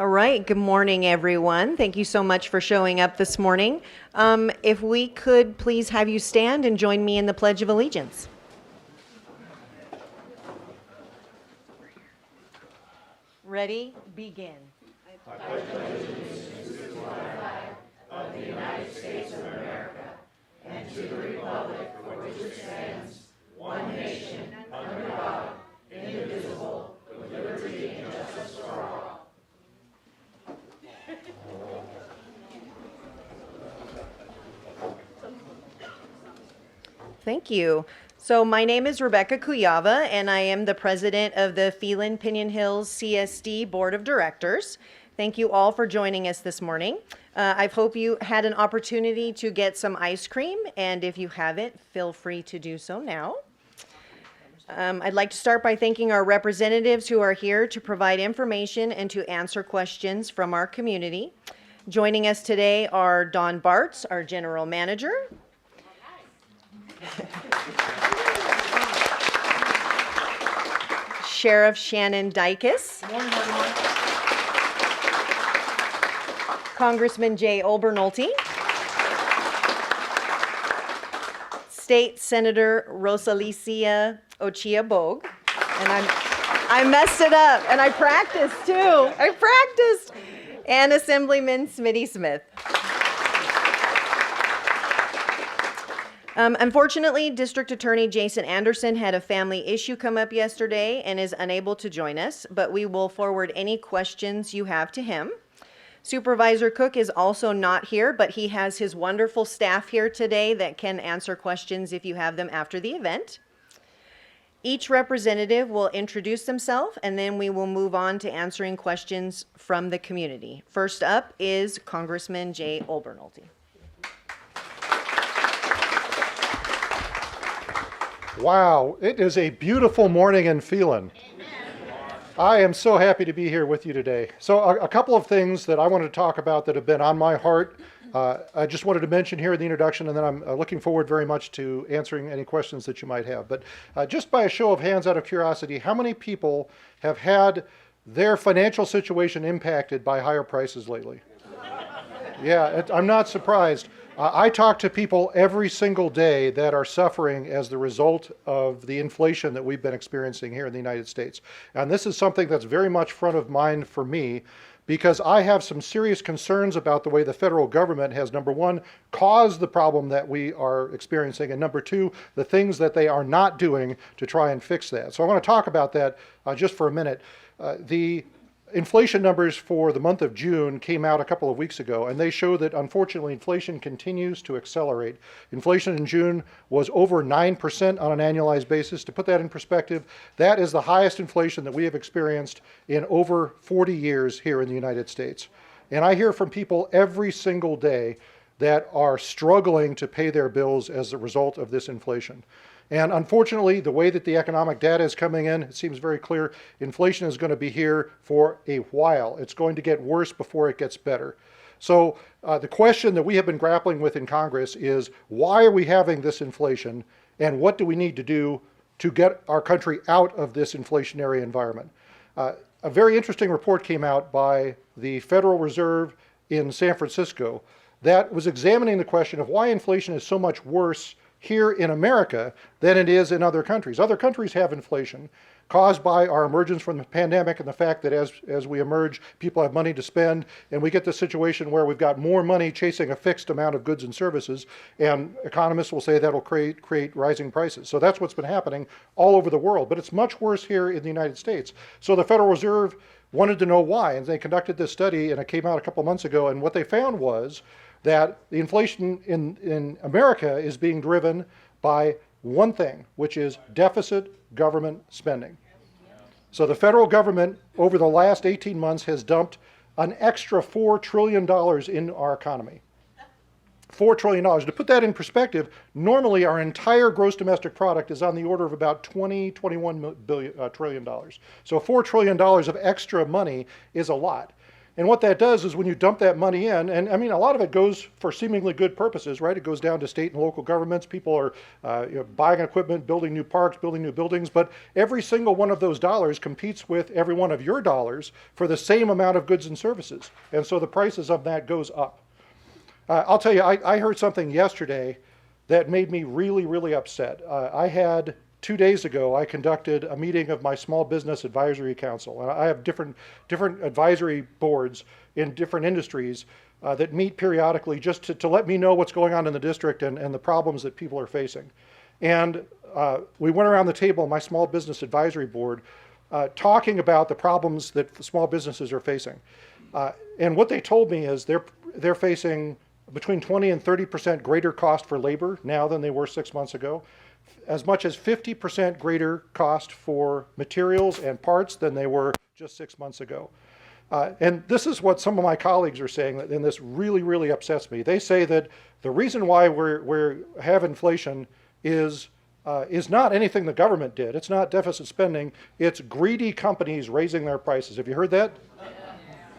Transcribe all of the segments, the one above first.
All right, good morning, everyone. Thank you so much for showing up this morning. If we could please have you stand and join me in the Pledge of Allegiance. Ready? Begin. Thank you. So my name is Rebecca Kuyava, and I am the president of the Phelan Pinion Hills CSD Board of Directors. Thank you all for joining us this morning. I hope you had an opportunity to get some ice cream, and if you haven't, feel free to do so now. I'd like to start by thanking our representatives who are here to provide information and to answer questions from our community. Joining us today are Don Bartz, our general manager. Sheriff Shannon Dykes. Good morning, everyone. Congressman Jay Obernolte. State Senator Rosalicia Ochia Bogue. And I messed it up, and I practiced too. And Assemblyman Smitty Smith. Unfortunately, District Attorney Jason Anderson had a family issue come up yesterday and is unable to join us, but we will forward any questions you have to him. Supervisor Cook is also not here, but he has his wonderful staff here today that can answer questions if you have them after the event. Each representative will introduce themselves, and then we will move on to answering questions from the community. First up is Congressman Jay Obernolte. Wow, it is a beautiful morning in Phelan. I am so happy to be here with you today. So a couple of things that I wanted to talk about that have been on my heart. I just wanted to mention here in the introduction, and then I'm looking forward very much to answering any questions that you might have. But just by a show of hands, out of curiosity, how many people have had their financial situation impacted by higher prices lately? Yeah, I'm not surprised. I talk to people every single day that are suffering as the result of the inflation that we've been experiencing here in the United States. And this is something that's very much front of mind for me because I have some serious concerns about the way the federal government has, number one, caused the problem that we are experiencing, and number two, the things that they are not doing to try and fix that. So I want to talk about that just for a minute. The inflation numbers for the month of June came out a couple of weeks ago, and they show that unfortunately inflation continues to accelerate. Inflation in June was over 9% on an annualized basis. To put that in perspective, that is the highest inflation that we have experienced in over 40 years here in the United States. And I hear from people every single day that are struggling to pay their bills as a result of this inflation. And unfortunately, the way that the economic data is coming in, it seems very clear, inflation is going to be here for a while. It's going to get worse before it gets better. So the question that we have been grappling with in Congress is, why are we having this inflation, and what do we need to do to get our country out of this inflationary environment? A very interesting report came out by the Federal Reserve in San Francisco that was examining the question of why inflation is so much worse here in America than it is in other countries. Other countries have inflation caused by our emergence from the pandemic and the fact that as we emerge, people have money to spend, and we get the situation where we've got more money chasing a fixed amount of goods and services, and economists will say that'll create rising prices. So that's what's been happening all over the world, but it's much worse here in the United States. So the Federal Reserve wanted to know why, and they conducted this study, and it came out a couple months ago, and what they found was that the inflation in America is being driven by one thing, which is deficit government spending. So the federal government over the last 18 months has dumped an extra $4 trillion in our economy. $4 trillion. To put that in perspective, normally our entire gross domestic product is on the order of about $21 trillion. So $4 trillion of extra money is a lot. And what that does is when you dump that money in, and I mean, a lot of it goes for seemingly good purposes, right? It goes down to state and local governments. People are buying equipment, building new parks, building new buildings, but every single one of those dollars competes with every one of your dollars for the same amount of goods and services. And so the prices of that goes up. I'll tell you, I heard something yesterday that made me really, really upset. I had 2 days ago, I conducted a meeting of my Small Business Advisory Council. And I have different advisory boards in different industries that meet periodically just to let me know what's going on in the district and the problems that people are facing. And we went around the table, my Small Business Advisory Board, talking about the problems that small businesses are facing. And what they told me is they're facing between 20 and 30% greater cost for labor now than they were 6 months ago, as much as 50% greater cost for materials and parts than they were just 6 months ago. And this is what some of my colleagues are saying, and this really, really upsets me. They say that the reason why we have inflation is not anything the government did. It's not deficit spending. It's greedy companies raising their prices. Have you heard that?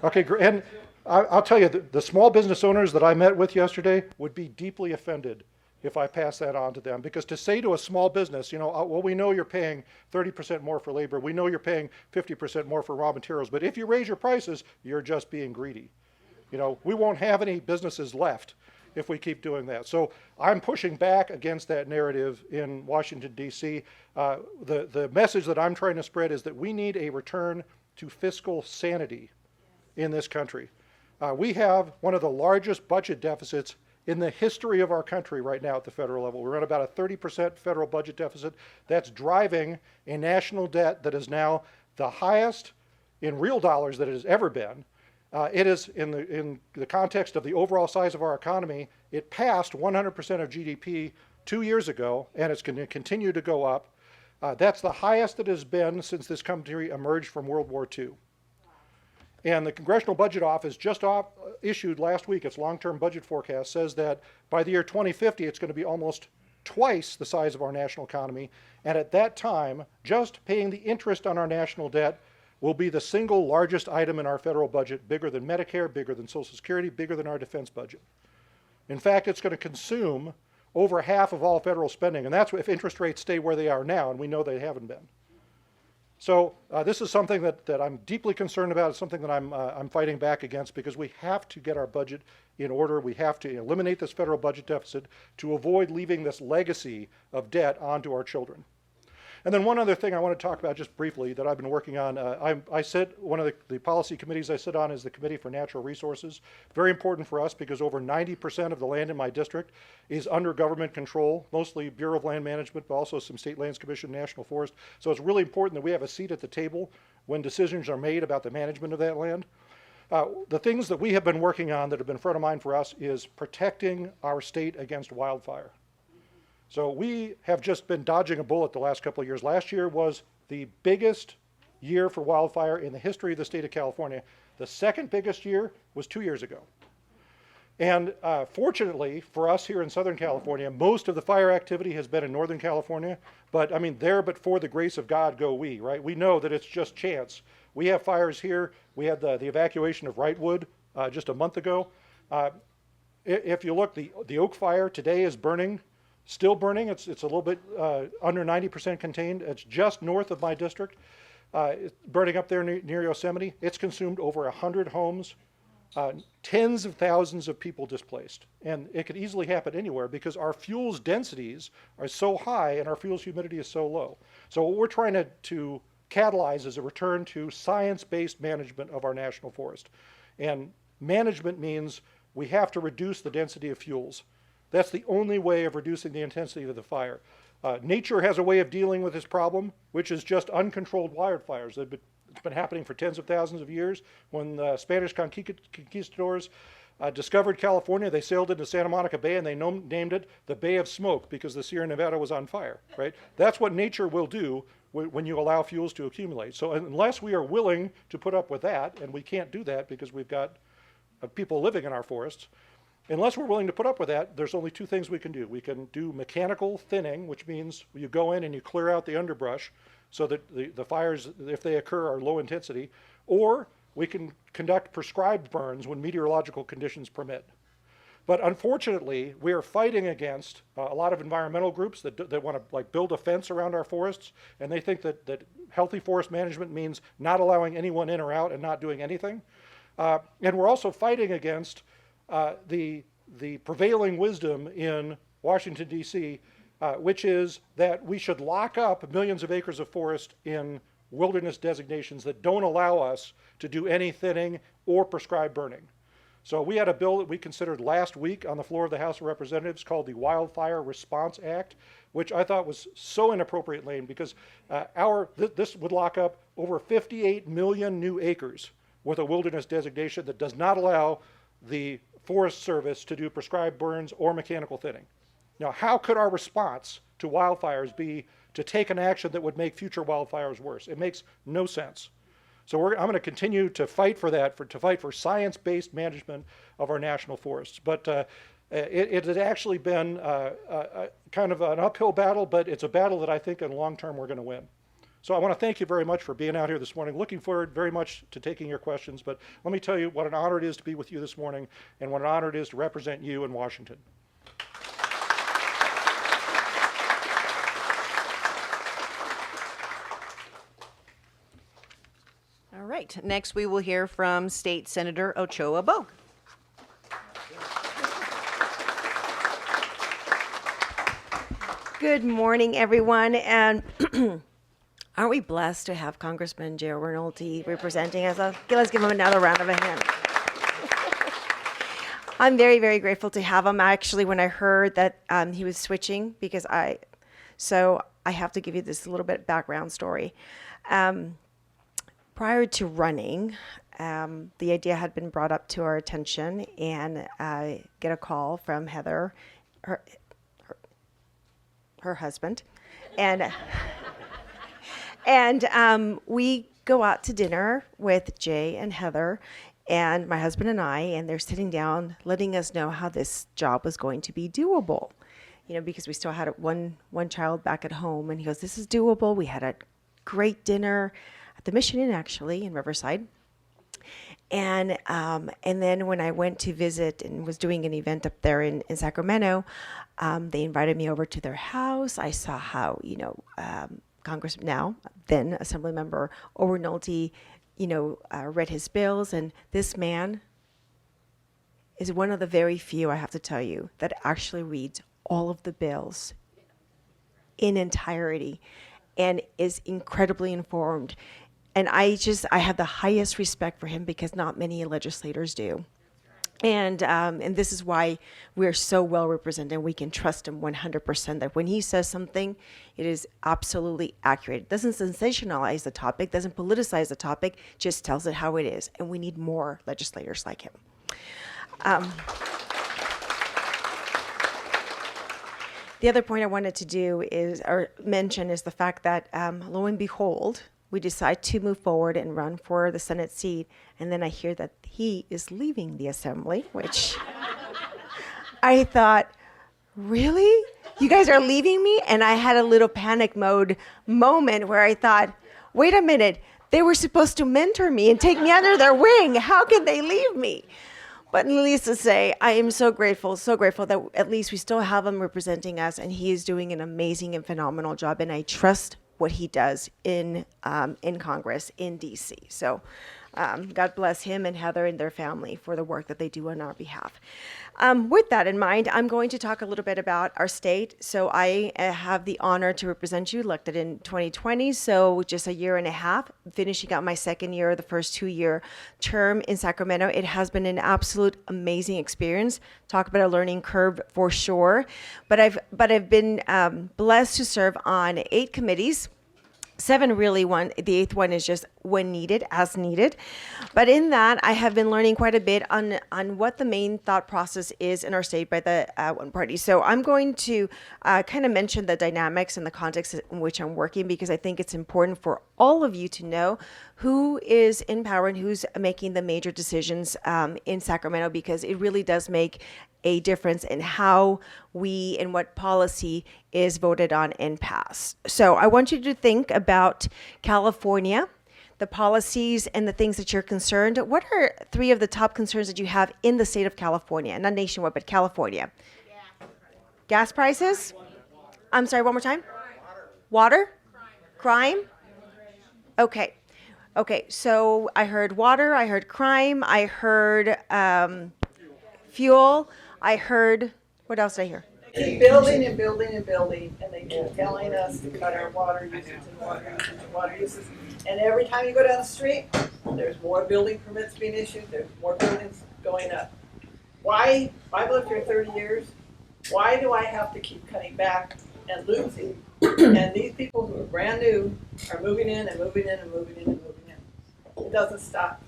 Okay, and I'll tell you, the small business owners that I met with yesterday would be deeply offended if I pass that on to them. Because to say to a small business, well, we know you're paying 30% more for labor, we know you're paying 50% more for raw materials, but if you raise your prices, you're just being greedy. We won't have any businesses left if we keep doing that. So I'm pushing back against that narrative in Washington, D.C. The message that I'm trying to spread is that we need a return to fiscal sanity in this country. We have one of the largest budget deficits in the history of our country right now at the federal level. We're at about a 30% federal budget deficit. That's driving a national debt that is now the highest in real dollars that it has ever been. It is, in the context of the overall size of our economy, it passed 100% of GDP 2 years ago, and it's going to continue to go up. That's the highest it has been since this country emerged from World War II. And the Congressional Budget Office just issued last week its long-term budget forecast, says that by the year 2050, it's going to be almost twice the size of our national economy. And at that time, just paying the interest on our national debt will be the single largest item in our federal budget, bigger than Medicare, bigger than Social Security, bigger than our defense budget. In fact, it's going to consume over half of all federal spending. And that's if interest rates stay where they are now, and we know they haven't been. So this is something that I'm deeply concerned about. It's something that I'm fighting back against, because we have to get our budget in order. We have to eliminate this federal budget deficit to avoid leaving this legacy of debt onto our children. And then one other thing I want to talk about just briefly that I've been working on. One of the policy committees I sit on is the Committee for Natural Resources. Very important for us because over 90% of the land in my district is under government control, mostly Bureau of Land Management, but also some State Lands Commission, National Forest. So it's really important that we have a seat at the table when decisions are made about the management of that land. The things that we have been working on that have been front of mind for us is protecting our state against wildfire. So we have just been dodging a bullet the last couple of years. Last year was the biggest year for wildfire in the history of the state of California. The second biggest year was 2 years ago. And fortunately for us here in Southern California, most of the fire activity has been in Northern California. But I mean, but for the grace of God go we, right? We know that it's just chance. We have fires here. We had the evacuation of Wrightwood just a month ago. If you look, the Oak Fire today is burning. Still burning. It's a little bit under 90% contained. It's just north of my district. It's burning up there near Yosemite. It's consumed over 100 homes, tens of thousands of people displaced. And it could easily happen anywhere because our fuels densities are so high and our fuels humidity is so low. So what we're trying to catalyze is a return to science-based management of our national forest. And management means we have to reduce the density of fuels. That's the only way of reducing the intensity of the fire. Nature has a way of dealing with this problem, which is just uncontrolled wildfires. It's been happening for tens of thousands of years. When the Spanish conquistadors discovered California, they sailed into Santa Monica Bay and they named it the Bay of Smoke because the Sierra Nevada was on fire, right? That's what nature will do when you allow fuels to accumulate. So unless we are willing to put up with that, and we can't do that because we've got people living in our forests, unless we're willing to put up with that, there's only two things we can do. We can do mechanical thinning, which means you go in and you clear out the underbrush so that the fires, if they occur, are low intensity, or we can conduct prescribed burns when meteorological conditions permit. But unfortunately, we are fighting against a lot of environmental groups that want to build a fence around our forests, and they think that healthy forest management means not allowing anyone in or out and not doing anything. And we're also fighting against the prevailing wisdom in Washington, D.C., which is that we should lock up millions of acres of forest in wilderness designations that don't allow us to do any thinning or prescribed burning. So we had a bill that we considered last week on the floor of the House of Representatives called the Wildfire Response Act, which I thought was so inappropriate, Lane, because this would lock up over 58 million new acres with a wilderness designation that does not allow the Forest Service to do prescribed burns or mechanical thinning. Now, how could our response to wildfires be to take an action that would make future wildfires worse? It makes no sense. So I'm going to continue to fight for that, to fight for science-based management of our national forests. But it has actually been kind of an uphill battle, but it's a battle that I think in the long term we're going to win. So I want to thank you very much for being out here this morning. Looking forward very much to taking your questions. But let me tell you what an honor it is to be with you this morning and what an honor it is to represent you in Washington. All right, next we will hear from State Senator Ochoa Bogue. Good morning, everyone, and aren't we blessed to have Congressman Joe Rinaldi representing us? Let's give him another round of a hand. I'm very, very grateful to have him. Actually, when I heard that he was switching, so I have to give you this little bit background story. Prior to running, the idea had been brought up to our attention, and I get a call from Heather, her husband, and we go out to dinner with Jay and Heather, and my husband and I, and they're sitting down, letting us know how this job was going to be doable, because we still had one child back at home, and he goes, "This is doable." We had a great dinner at the Mission Inn, actually, in Riverside. And then when I went to visit and was doing an event up there in Sacramento, they invited me over to their house. I saw how, Congressman, now, then Assemblymember Rinaldi, read his bills. And this man is one of the very few, I have to tell you, that actually reads all of the bills in entirety and is incredibly informed. And I have the highest respect for him because not many legislators do. And this is why we're so well represented. We can trust him 100% that when he says something, it is absolutely accurate. It doesn't sensationalize the topic, doesn't politicize the topic, just tells it how it is. And we need more legislators like him. The other point I wanted to mention is the fact that lo and behold, we decide to move forward and run for the Senate seat. And then I hear that he is leaving the assembly, which I thought, really? You guys are leaving me? And I had a little panic mode moment where I thought, wait a minute, they were supposed to mentor me and take me under their wing. How can they leave me? But needless to say, I am so grateful that at least we still have him representing us, and he is doing an amazing and phenomenal job, and I trust what he does in Congress, in D.C. So God bless him and Heather and their family for the work that they do on our behalf. With that in mind, I'm going to talk a little bit about our state. So I have the honor to represent you, elected in 2020, so just a year and a half, finishing out my second year, the first 2-year term in Sacramento. It has been an absolute amazing experience. Talk about a learning curve for sure. But I've been blessed to serve on 8 committees. 7 really, the 8th one is just when needed, as needed. But in that, I have been learning quite a bit on what the main thought process is in our state by the one party. So I'm going to kind of mention the dynamics and the context in which I'm working, because I think it's important for all of you to know who is in power and who's making the major decisions in Sacramento, because it really does make a difference in how we and what policy is voted on and passed. So I want you to think about California, the policies and the things that you're concerned. What are three of the top concerns that you have in the state of California? Not nationwide, but California. Gas prices? I'm sorry, one more time? Water? Crime? Okay. Okay, so I heard water, I heard crime, I heard fuel, I heard, what else did I hear? Keep building and building and building, and they keep telling us to cut our water usage and water usage and water usage. And every time you go down the street, there's more building permits being issued, there's more buildings going up. Why, I've lived here 30 years, why do I have to keep cutting back and losing? And these people who are brand new are moving in and moving in and moving in and moving in. It doesn't stop.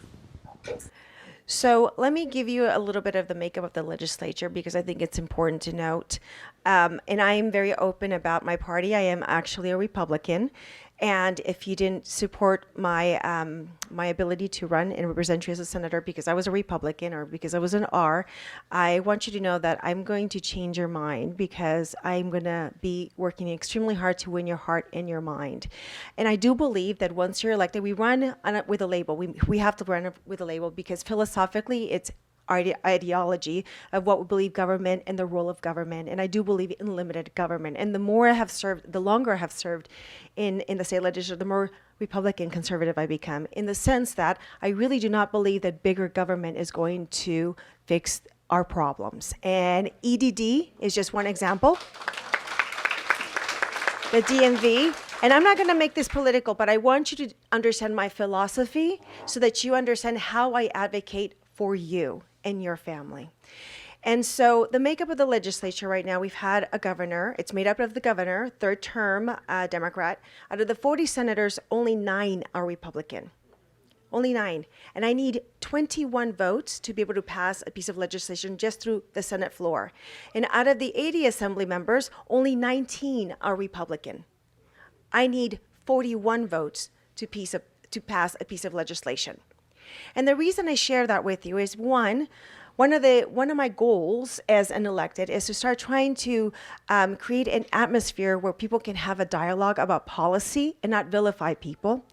So let me give you a little bit of the makeup of the legislature because I think it's important to note. And I am very open about my party. I am actually a Republican. And if you didn't support my my ability to run and represent you as a senator because I was a Republican or because I was an R, I want you to know that I'm going to change your mind because I'm going to be working extremely hard to win your heart and your mind. And I do believe that once you're elected, we run with a label. We have to run with a label because philosophically it's ideology of what we believe government and the role of government. And I do believe in limited government. And the more I have served, the longer I have served in the state legislature, the more Republican conservative I become, in the sense that I really do not believe that bigger government is going to fix our problems. And EDD is just one example. The DMV. And I'm not going to make this political, but I want you to understand my philosophy so that you understand how I advocate for you and your family. And so the makeup of the legislature right now, we've had a governor. It's made up of the governor, third term Democrat. Out of the 40 senators, only 9 are Republican. Only 9. And I need 21 votes to be able to pass a piece of legislation just through the Senate floor. And out of the 80 assembly members, only 19 are Republican. I need 41 votes to pass a piece of legislation. And the reason I share that with you is one of my goals as an elected is to start trying to create an atmosphere where people can have a dialogue about policy and not vilify people.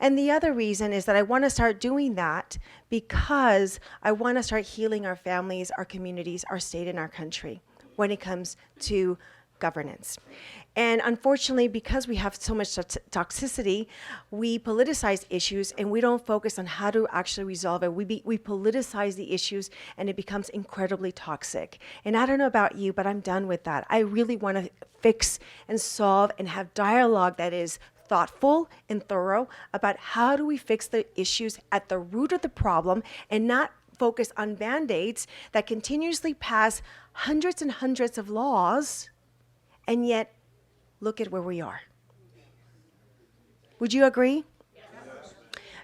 And the other reason is that I want to start doing that because I want to start healing our families, our communities, our state, and our country when it comes to governance. And unfortunately, because we have so much toxicity, we politicize issues and we don't focus on how to actually resolve it. We politicize the issues and it becomes incredibly toxic. And I don't know about you, but I'm done with that. I really want to fix and solve and have dialogue that is thoughtful and thorough about how do we fix the issues at the root of the problem and not focus on band-aids that continuously pass hundreds and hundreds of laws. And yet, look at where we are. Would you agree? Yes.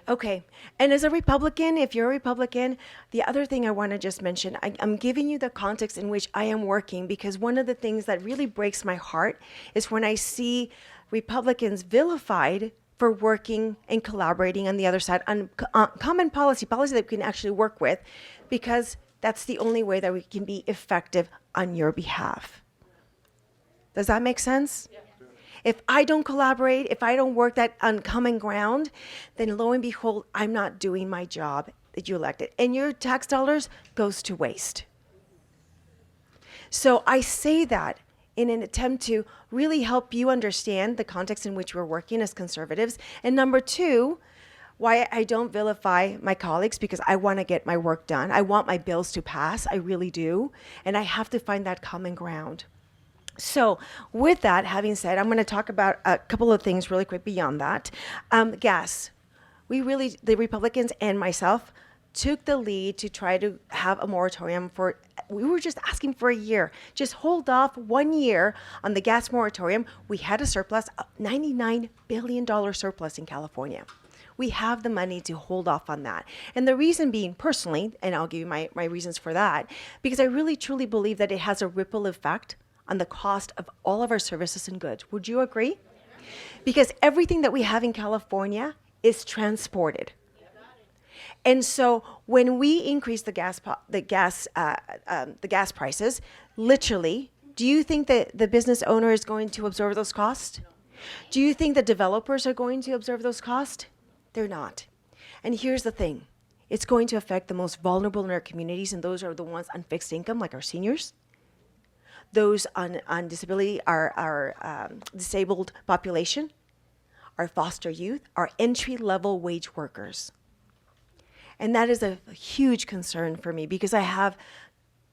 Okay. And as a Republican, if you're a Republican, the other thing I want to just mention, I'm giving you the context in which I am working because one of the things that really breaks my heart is when I see Republicans vilified for working and collaborating on the other side on common policy that we can actually work with because that's the only way that we can be effective on your behalf. Does that make sense? Yeah. If I don't collaborate, if I don't work that on common ground, then lo and behold, I'm not doing my job that you elected. And your tax dollars goes to waste. So I say that in an attempt to really help you understand the context in which we're working as conservatives. And number two, why I don't vilify my colleagues because I want to get my work done. I want my bills to pass. I really do. And I have to find that common ground. So with that having said, I'm going to talk about a couple of things really quick beyond that. Gas. The Republicans and myself took the lead to try to have a moratorium we were just asking for a year. Just hold off 1 year on the gas moratorium. We had a surplus, a $99 billion surplus in California. We have the money to hold off on that. And the reason being, personally, and I'll give you my reasons for that, because I really truly believe that it has a ripple effect on the cost of all of our services and goods. Would you agree? Because everything that we have in California is transported. And so when we increase the gas prices, literally, do you think that the business owner is going to absorb those costs? Do you think the developers are going to absorb those costs? They're not. And here's the thing. It's going to affect the most vulnerable in our communities, and those are the ones on fixed income, like our seniors. Those on disability, our disabled population, our foster youth, our entry-level wage workers. And that is a huge concern for me because I have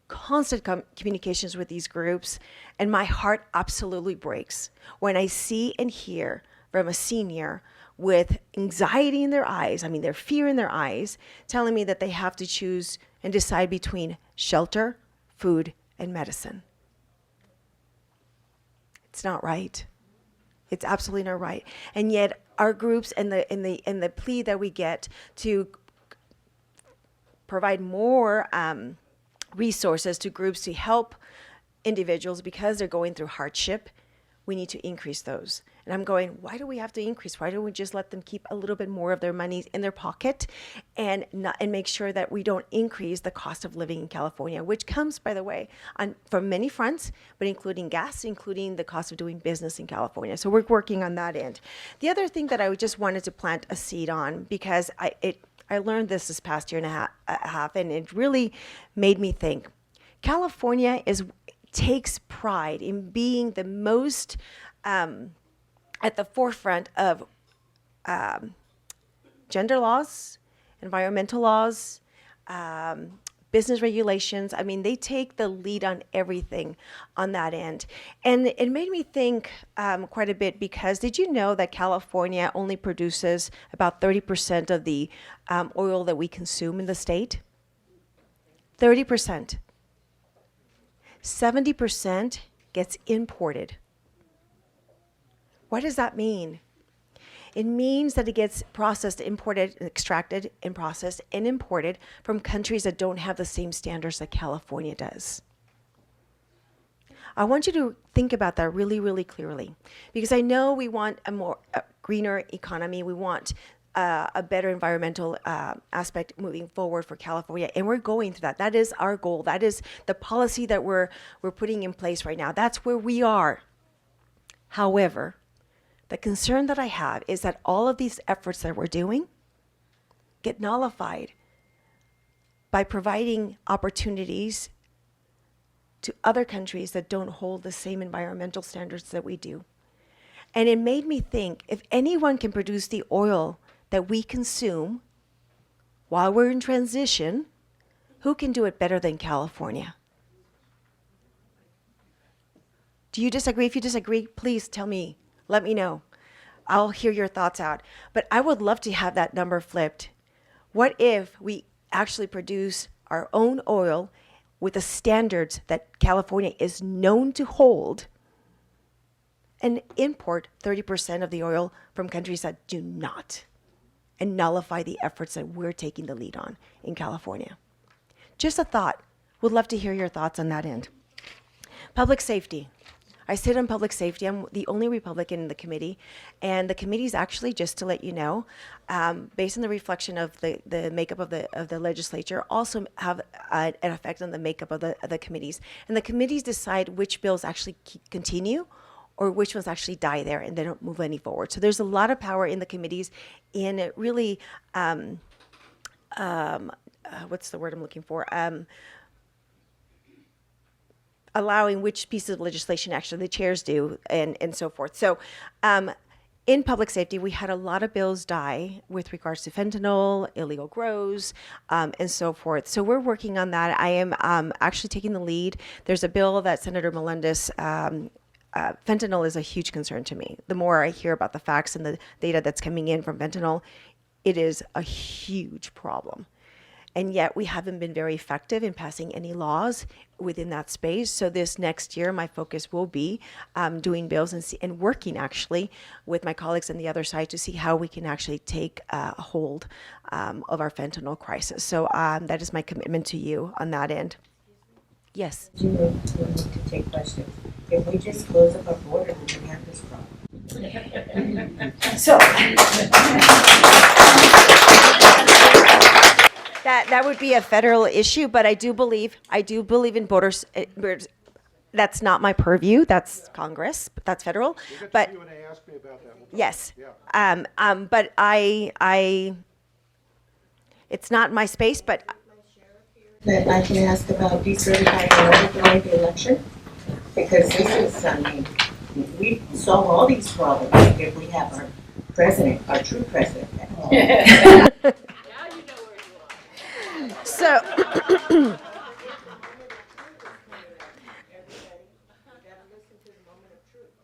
constant communications with these groups, and my heart absolutely breaks when I see and hear from a senior with anxiety in their eyes, their fear in their eyes, telling me that they have to choose and decide between shelter, food, and medicine. It's not right. It's absolutely not right. And yet our groups and the plea that we get to provide more resources to groups to help individuals because they're going through hardship, we need to increase those. And I'm going, why do we have to increase? Why don't we just let them keep a little bit more of their money in their pocket and make sure that we don't increase the cost of living in California, which comes, by the way, from many fronts, but including gas, including the cost of doing business in California. So we're working on that end. The other thing that I just wanted to plant a seed on, because I learned this past year and a half, and it really made me think. California takes pride in being the most at the forefront of gender laws, environmental laws, business regulations. They take the lead on everything on that end. And it made me think quite a bit because did you know that California only produces about 30% of the oil that we consume in the state? 30%. 70% gets imported. What does that mean? It means that it gets processed, imported, extracted, and processed and imported from countries that don't have the same standards that California does. I want you to think about that really, really clearly, because I know we want a greener economy. We want a better environmental aspect moving forward for California, and we're going through that. That is our goal. That is the policy that we're putting in place right now. That's where we are. However, the concern that I have is that all of these efforts that we're doing get nullified by providing opportunities to other countries that don't hold the same environmental standards that we do. And it made me think, if anyone can produce the oil that we consume while we're in transition, who can do it better than California? Do you disagree? If you disagree, please tell me. Let me know. I'll hear your thoughts out. But I would love to have that number flipped. What if we actually produce our own oil with the standards that California is known to hold and import 30% of the oil from countries that do not, and nullify the efforts that we're taking the lead on in California? Just a thought. Would love to hear your thoughts on that end. Public safety. I sit on public safety. I'm the only Republican in the committee. And the committee is actually, just to let you know, based on the reflection of the makeup of the legislature, also have an effect on the makeup of the committees. And the committees decide which bills actually continue or which ones actually die there and they don't move any forward. So there's a lot of power in the committees in really, what's the word I'm looking for? Allowing which pieces of legislation actually the chairs do and so forth. So in public safety, we had a lot of bills die with regards to fentanyl, illegal grows, and so forth. So we're working on that. I am actually taking the lead. There's a bill that Senator Melendez, fentanyl is a huge concern to me. The more I hear about the facts and the data that's coming in from fentanyl, it is a huge problem. And yet we haven't been very effective in passing any laws within that space. So this next year, my focus will be doing bills and working actually with my colleagues on the other side to see how we can actually take a hold of our fentanyl crisis. So that is my commitment to you on that end. Yes. You need to take questions. If we just close up our border, we can have this problem. So. That would be a federal issue, but I do believe in border that's not my purview. That's Congress. That's federal. But Q&A asked me about that. We'll talk. yes, Yeah. but it's not my space. But That I can ask about decertifying water during the election? Because this is, I mean, we solve all these problems if we have our president, our true president. so.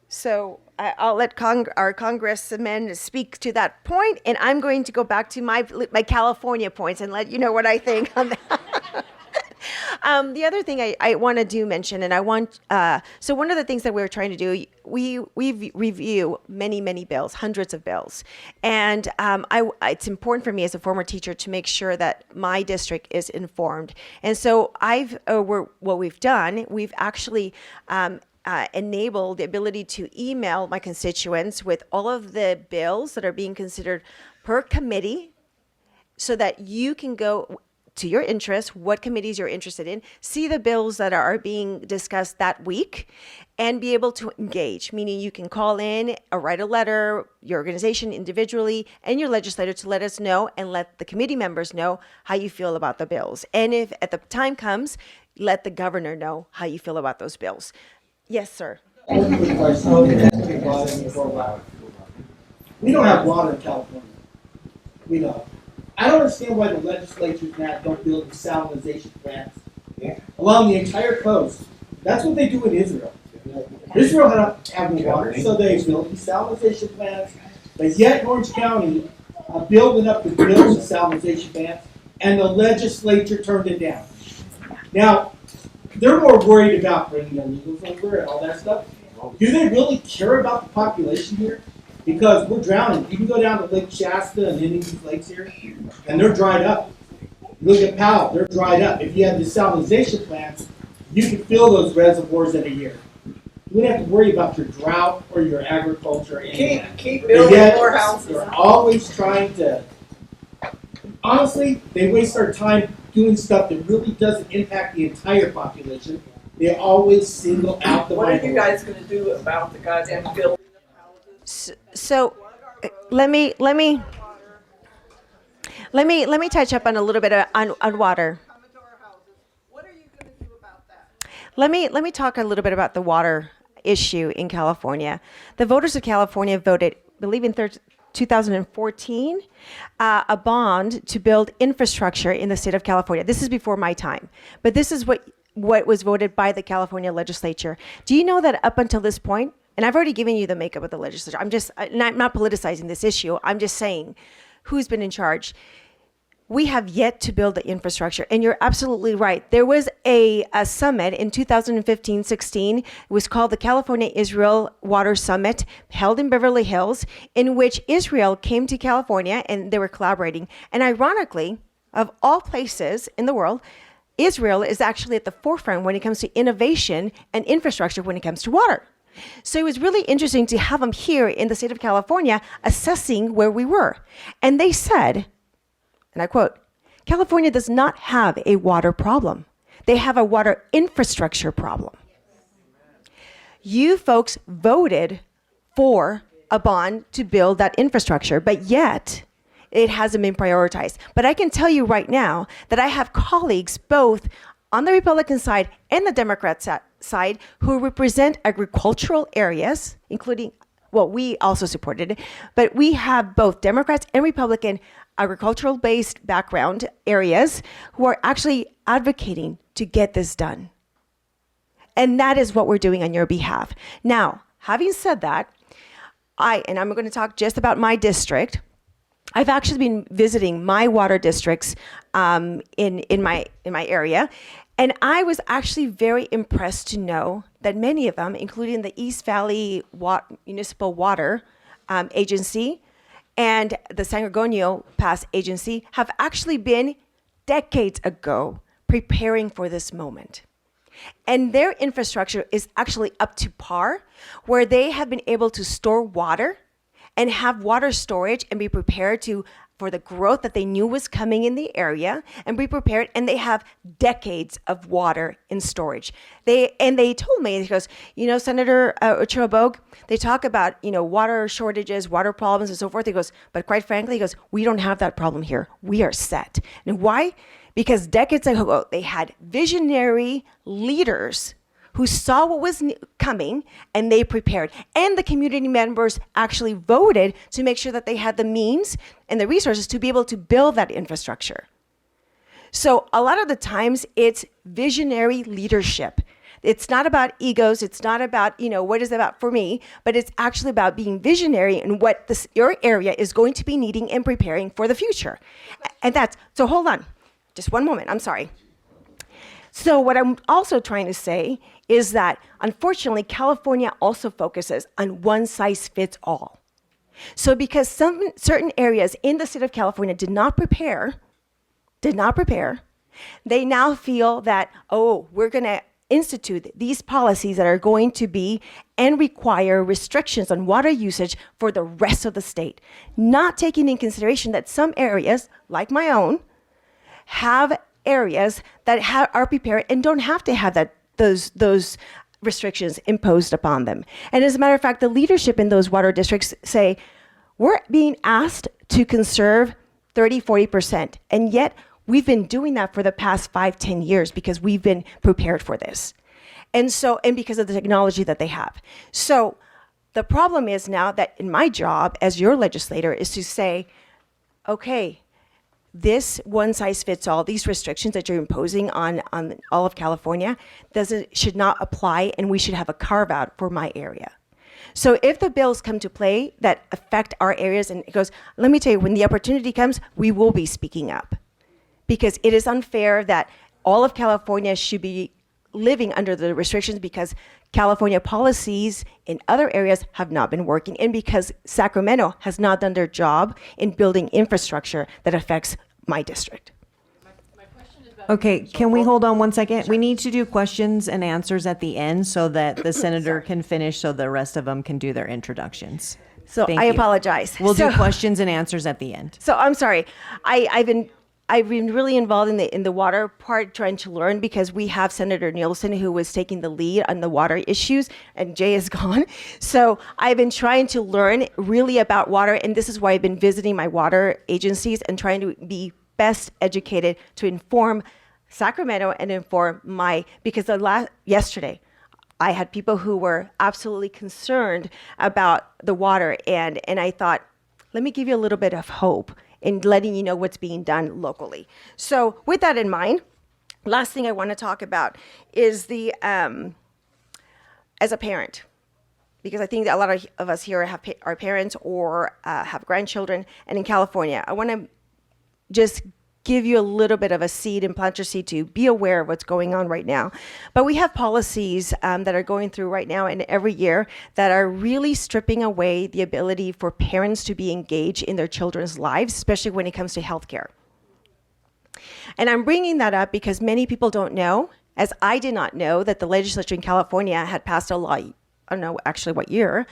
So I'll let our congressman speak to that point, and I'm going to go back to my California points and let you know what I think on that. The other thing I want to do mention, and I want so one of the things that we're trying to do, we review many bills, hundreds of bills, and it's important for me as a former teacher to make sure that my district is informed. And so what we've done, we've actually enable the ability to email my constituents with all of the bills that are being considered per committee so that you can go to your interest, what committees you're interested in, see the bills that are being discussed that week, and be able to engage, meaning you can call in or write a letter, your organization individually, and your legislator to let us know and let the committee members know how you feel about the bills. And if at the time comes, let the governor know how you feel about those bills. Yes, sir. We don't have water in California. We don't. I don't understand why the legislatures now don't build desalinization plants along the entire coast. That's what they do in Israel. Israel had have no water, so they built desalinization plants. But yet in Orange County, building up to build desalinization plants, and the legislature turned it down. Now, they're more worried about bringing illegals over and all that stuff. Do they really care about the population here? Because we're drowning. You can go down to Lake Shasta and any of these lakes here, and they're dried up. Look at Powell, they're dried up. If you had desalinization plants, you could fill those reservoirs in a year. You wouldn't have to worry about your drought or your agriculture. Keep building more houses. They're always trying to, honestly, they waste our time doing stuff that really doesn't impact the entire population. They always single out the What are you minority. guys gonna do about the goddamn building of houses? So let me touch up on a little bit on water. Coming to our houses. What are you gonna do about that? Let me talk a little bit about the water issue in California. The voters of California voted, I believe in 2014, a bond to build infrastructure in the state of California. This is before my time, but this is what was voted by the California legislature. Do you know that up until this point, and I've already given you the makeup of the legislature, I'm not politicizing this issue, I'm just saying who's been in charge. We have yet to build the infrastructure. And you're absolutely right. There was a summit in 2015-16. It was called the California-Israel Water Summit, held in Beverly Hills, in which Israel came to California and they were collaborating. And ironically, of all places in the world, Israel is actually at the forefront when it comes to innovation and infrastructure when it comes to water. So it was really interesting to have them here in the state of California assessing where we were. And they said, and I quote, California does not have a water problem. They have a water infrastructure problem. You folks voted for a bond to build that infrastructure, but yet it hasn't been prioritized. But I can tell you right now that I have colleagues both on the Republican side and the Democrat side who represent agricultural areas, including, well, we also supported it, but we have both Democrats and Republican agricultural-based background areas who are actually advocating to get this done. And that is what we're doing on your behalf. Now, having said that, I'm going to talk just about my district. I've actually been visiting my water districts in my area, and I was actually very impressed to know that many of them, including the East Valley Municipal Water Agency and the San Gorgonio Pass Agency, have actually been decades ago preparing for this moment. And their infrastructure is actually up to par, where they have been able to store water and have water storage and be prepared to for the growth that they knew was coming in the area and be prepared. And they have decades of water in storage. They told me, he goes, Senator Ochoa Bogue, they talk about, water shortages, water problems and so forth. He goes, but quite frankly, he goes, we don't have that problem here. We are set. And why? Because decades ago, they had visionary leaders who saw what was coming and they prepared. And the community members actually voted to make sure that they had the means and the resources to be able to build that infrastructure. So a lot of the times it's visionary leadership. It's not about egos. It's not about, what is it about for me, but it's actually about being visionary and what your area is going to be needing and preparing for the future. And so hold on, just one moment, I'm sorry. So what I'm also trying to say is that, unfortunately, California also focuses on one size fits all. So because some certain areas in the state of California did not prepare, they now feel that, we're going to institute these policies that are going to be and require restrictions on water usage for the rest of the state, not taking in consideration that some areas, like my own, have areas that are prepared and don't have to have those restrictions imposed upon them. And as a matter of fact, the leadership in those water districts say, we're being asked to conserve 30-40%, and yet we've been doing that for the past 5-10 years because we've been prepared for this. And because of the technology that they have. So the problem is now that in my job as your legislator is to say, okay, this one size fits all, these restrictions that you're imposing on all of California should not apply, and we should have a carve out for my area. So if the bills come to play that affect our areas, and it goes, let me tell you, when the opportunity comes, we will be speaking up. Because it is unfair that all of California should be living under the restrictions because California policies in other areas have not been working, and because Sacramento has not done their job in building infrastructure that affects my district. Okay, can we hold on one second? We need to do questions and answers at the end so that the senator can finish so the rest of them can do their introductions. So Thank I you. apologize. We'll do So- questions and answers at the end. So I'm sorry. I've been really involved in the water part, trying to learn, because we have Senator Nielsen who was taking the lead on the water issues, and Jay is gone. So I've been trying to learn really about water, and this is why I've been visiting my water agencies and trying to be best educated to inform Sacramento and inform because yesterday I had people who were absolutely concerned about the water, and I thought, let me give you a little bit of hope in letting you know what's being done locally. So with that in mind, last thing I want to talk about is as a parent, because I think that a lot of us here are parents or have grandchildren, and in California, I want to just give you a little bit of a seed and plant your seed to be aware of what's going on right now. But we have policies that are going through right now and every year that are really stripping away the ability for parents to be engaged in their children's lives, especially when it comes to healthcare. And I'm bringing that up because many people don't know, as I did not know, that the legislature in California had passed a law, I don't know actually what year,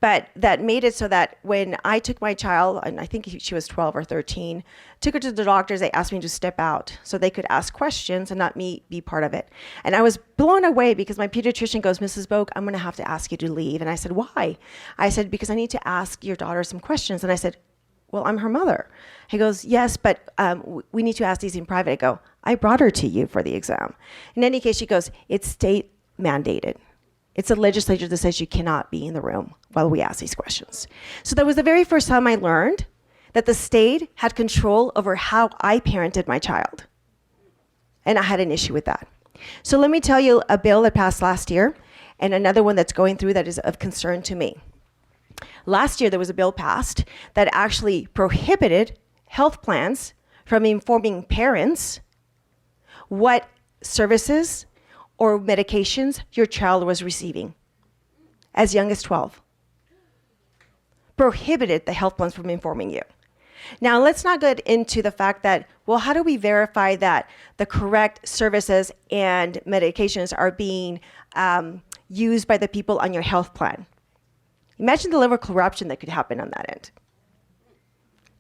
but that made it so that when I took my child, and I think she was 12 or 13, took her to the doctors, they asked me to step out so they could ask questions and not me be part of it. And I was blown away because my pediatrician goes, Mrs. Bogue, I'm going to have to ask you to leave. And I said, why? I said, because I need to ask your daughter some questions. And I said, well, I'm her mother. He goes, yes, but we need to ask these in private. I go, I brought her to you for the exam. In any case, she goes, it's state mandated. It's a legislature that says you cannot be in the room while we ask these questions. So that was the very first time I learned that the state had control over how I parented my child. And I had an issue with that. So let me tell you a bill that passed last year and another one that's going through that is of concern to me. Last year, there was a bill passed that actually prohibited health plans from informing parents what services or medications your child was receiving as young as 12. Prohibited the health plans from informing you. Now, let's not get into the fact that, well, how do we verify that the correct services and medications are being used by the people on your health plan? Imagine the level of corruption that could happen on that end.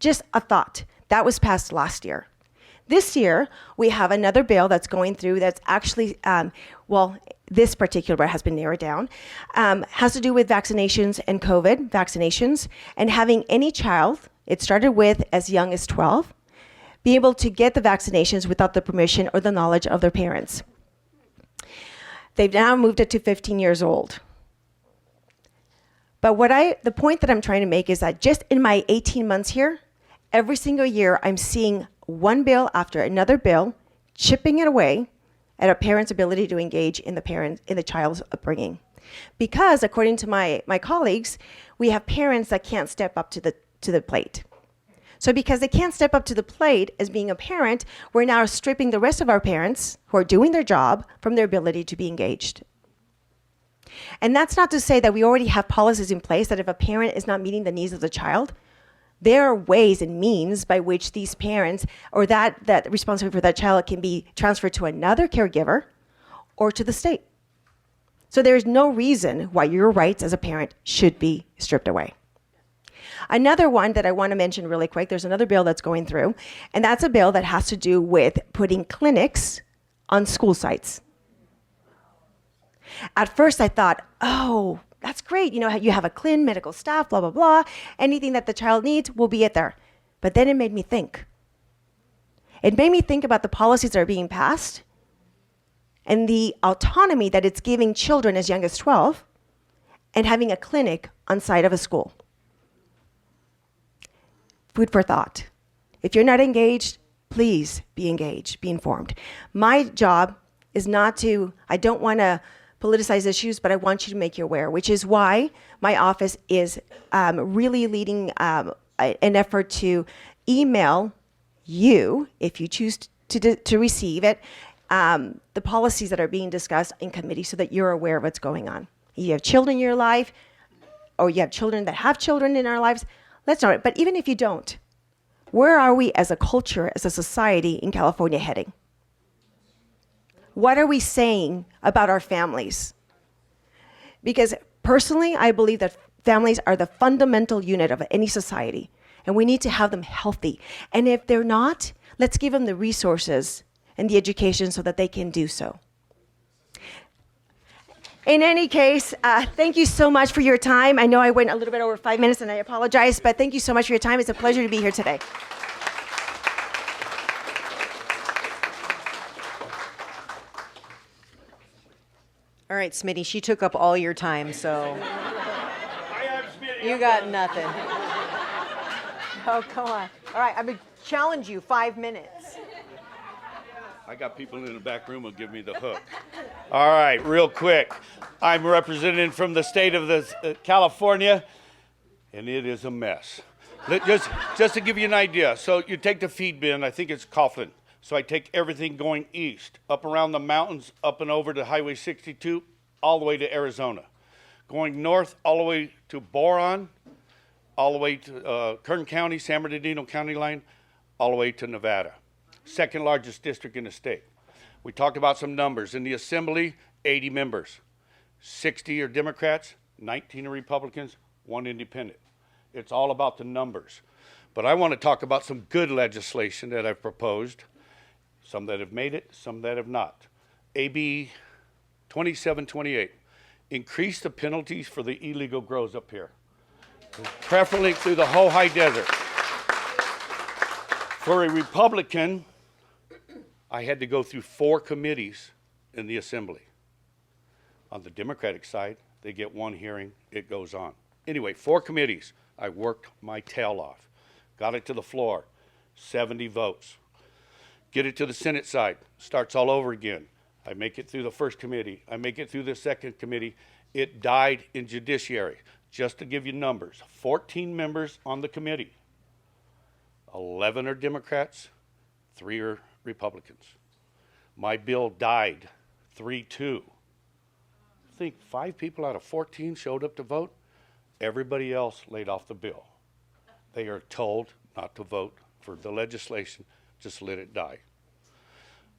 Just a thought. That was passed last year. This year, we have another bill that's going through that's actually, this particular bill has been narrowed down, has to do with vaccinations and COVID vaccinations, and having any child, it started with as young as 12, be able to get the vaccinations without the permission or the knowledge of their parents. They've now moved it to 15 years old. But the point that I'm trying to make is that just in my 18 months here, every single year I'm seeing one bill after another bill, chipping it away at a parent's ability to engage in the child's upbringing. Because according to my colleagues, we have parents that can't step up to the plate. So because they can't step up to the plate as being a parent, we're now stripping the rest of our parents who are doing their job from their ability to be engaged. And that's not to say that we already have policies in place that if a parent is not meeting the needs of the child, there are ways and means by which these parents or that responsibility for that child can be transferred to another caregiver or to the state. So there is no reason why your rights as a parent should be stripped away. Another one that I want to mention really quick, there's another bill that's going through, and that's a bill that has to do with putting clinics on school sites. At first I thought, oh, that's great. You know, you have a clean medical staff, blah, blah, blah. Anything that the child needs will be it there. But then it made me think. It made me think about the policies that are being passed and the autonomy that it's giving children as young as 12 and having a clinic on site of a school. Food for thought. If you're not engaged, please be engaged, be informed. My job is I don't want to politicize issues, but I want you to make you aware, which is why my office is really leading an effort to email you, if you choose to receive it, the policies that are being discussed in committee so that you're aware of what's going on. You have children in your life, or you have children that have children in our lives, let's know it. But even if you don't, where are we as a culture, as a society in California heading? What are we saying about our families? Because personally, I believe that families are the fundamental unit of any society, and we need to have them healthy. And if they're not, let's give them the resources and the education so that they can do so. In any case, thank you so much for your time. I know I went a little bit over 5 minutes, and I apologize, but thank you so much for your time. It's a pleasure to be here today. All right, Smitty, she took up all your time, so you got nothing. Oh, come on. All right, I'm going to challenge you 5 minutes. I got people in the back room who'll give me the hook. All right, real quick. I'm representing from the state of California, and it is a mess. Just to give you an idea, so you take the feed bin, I think it's Coughlin. So I take everything going east, up around the mountains, up and over to Highway 62, all the way to Arizona. Going north, all the way to Boron, all the way to Kern County, San Bernardino County line, all the way to Nevada. Second largest district in the state. We talked about some numbers. In the assembly, 80 members. 60 are Democrats, 19 are Republicans, 1 independent. It's all about the numbers. But I want to talk about some good legislation that I've proposed. Some that have made it, some that have not. AB 2728, increase the penalties for the illegal grows up here, preferably through the whole high desert. For a Republican, I had to go through 4 committees in the assembly. On the Democratic side, they get 1 hearing, it goes on. Anyway, 4 committees. I worked my tail off. Got it to the floor, 70 votes. Get it to the Senate side, starts all over again. I make it through the first committee. I make it through the second committee. It died in judiciary. Just to give you numbers, 14 members on the committee. 11 are Democrats, 3 are Republicans. My bill died 3-2. I think 5 people out of 14 showed up to vote. Everybody else laid off the bill. They are told not to vote for the legislation. Just let it die.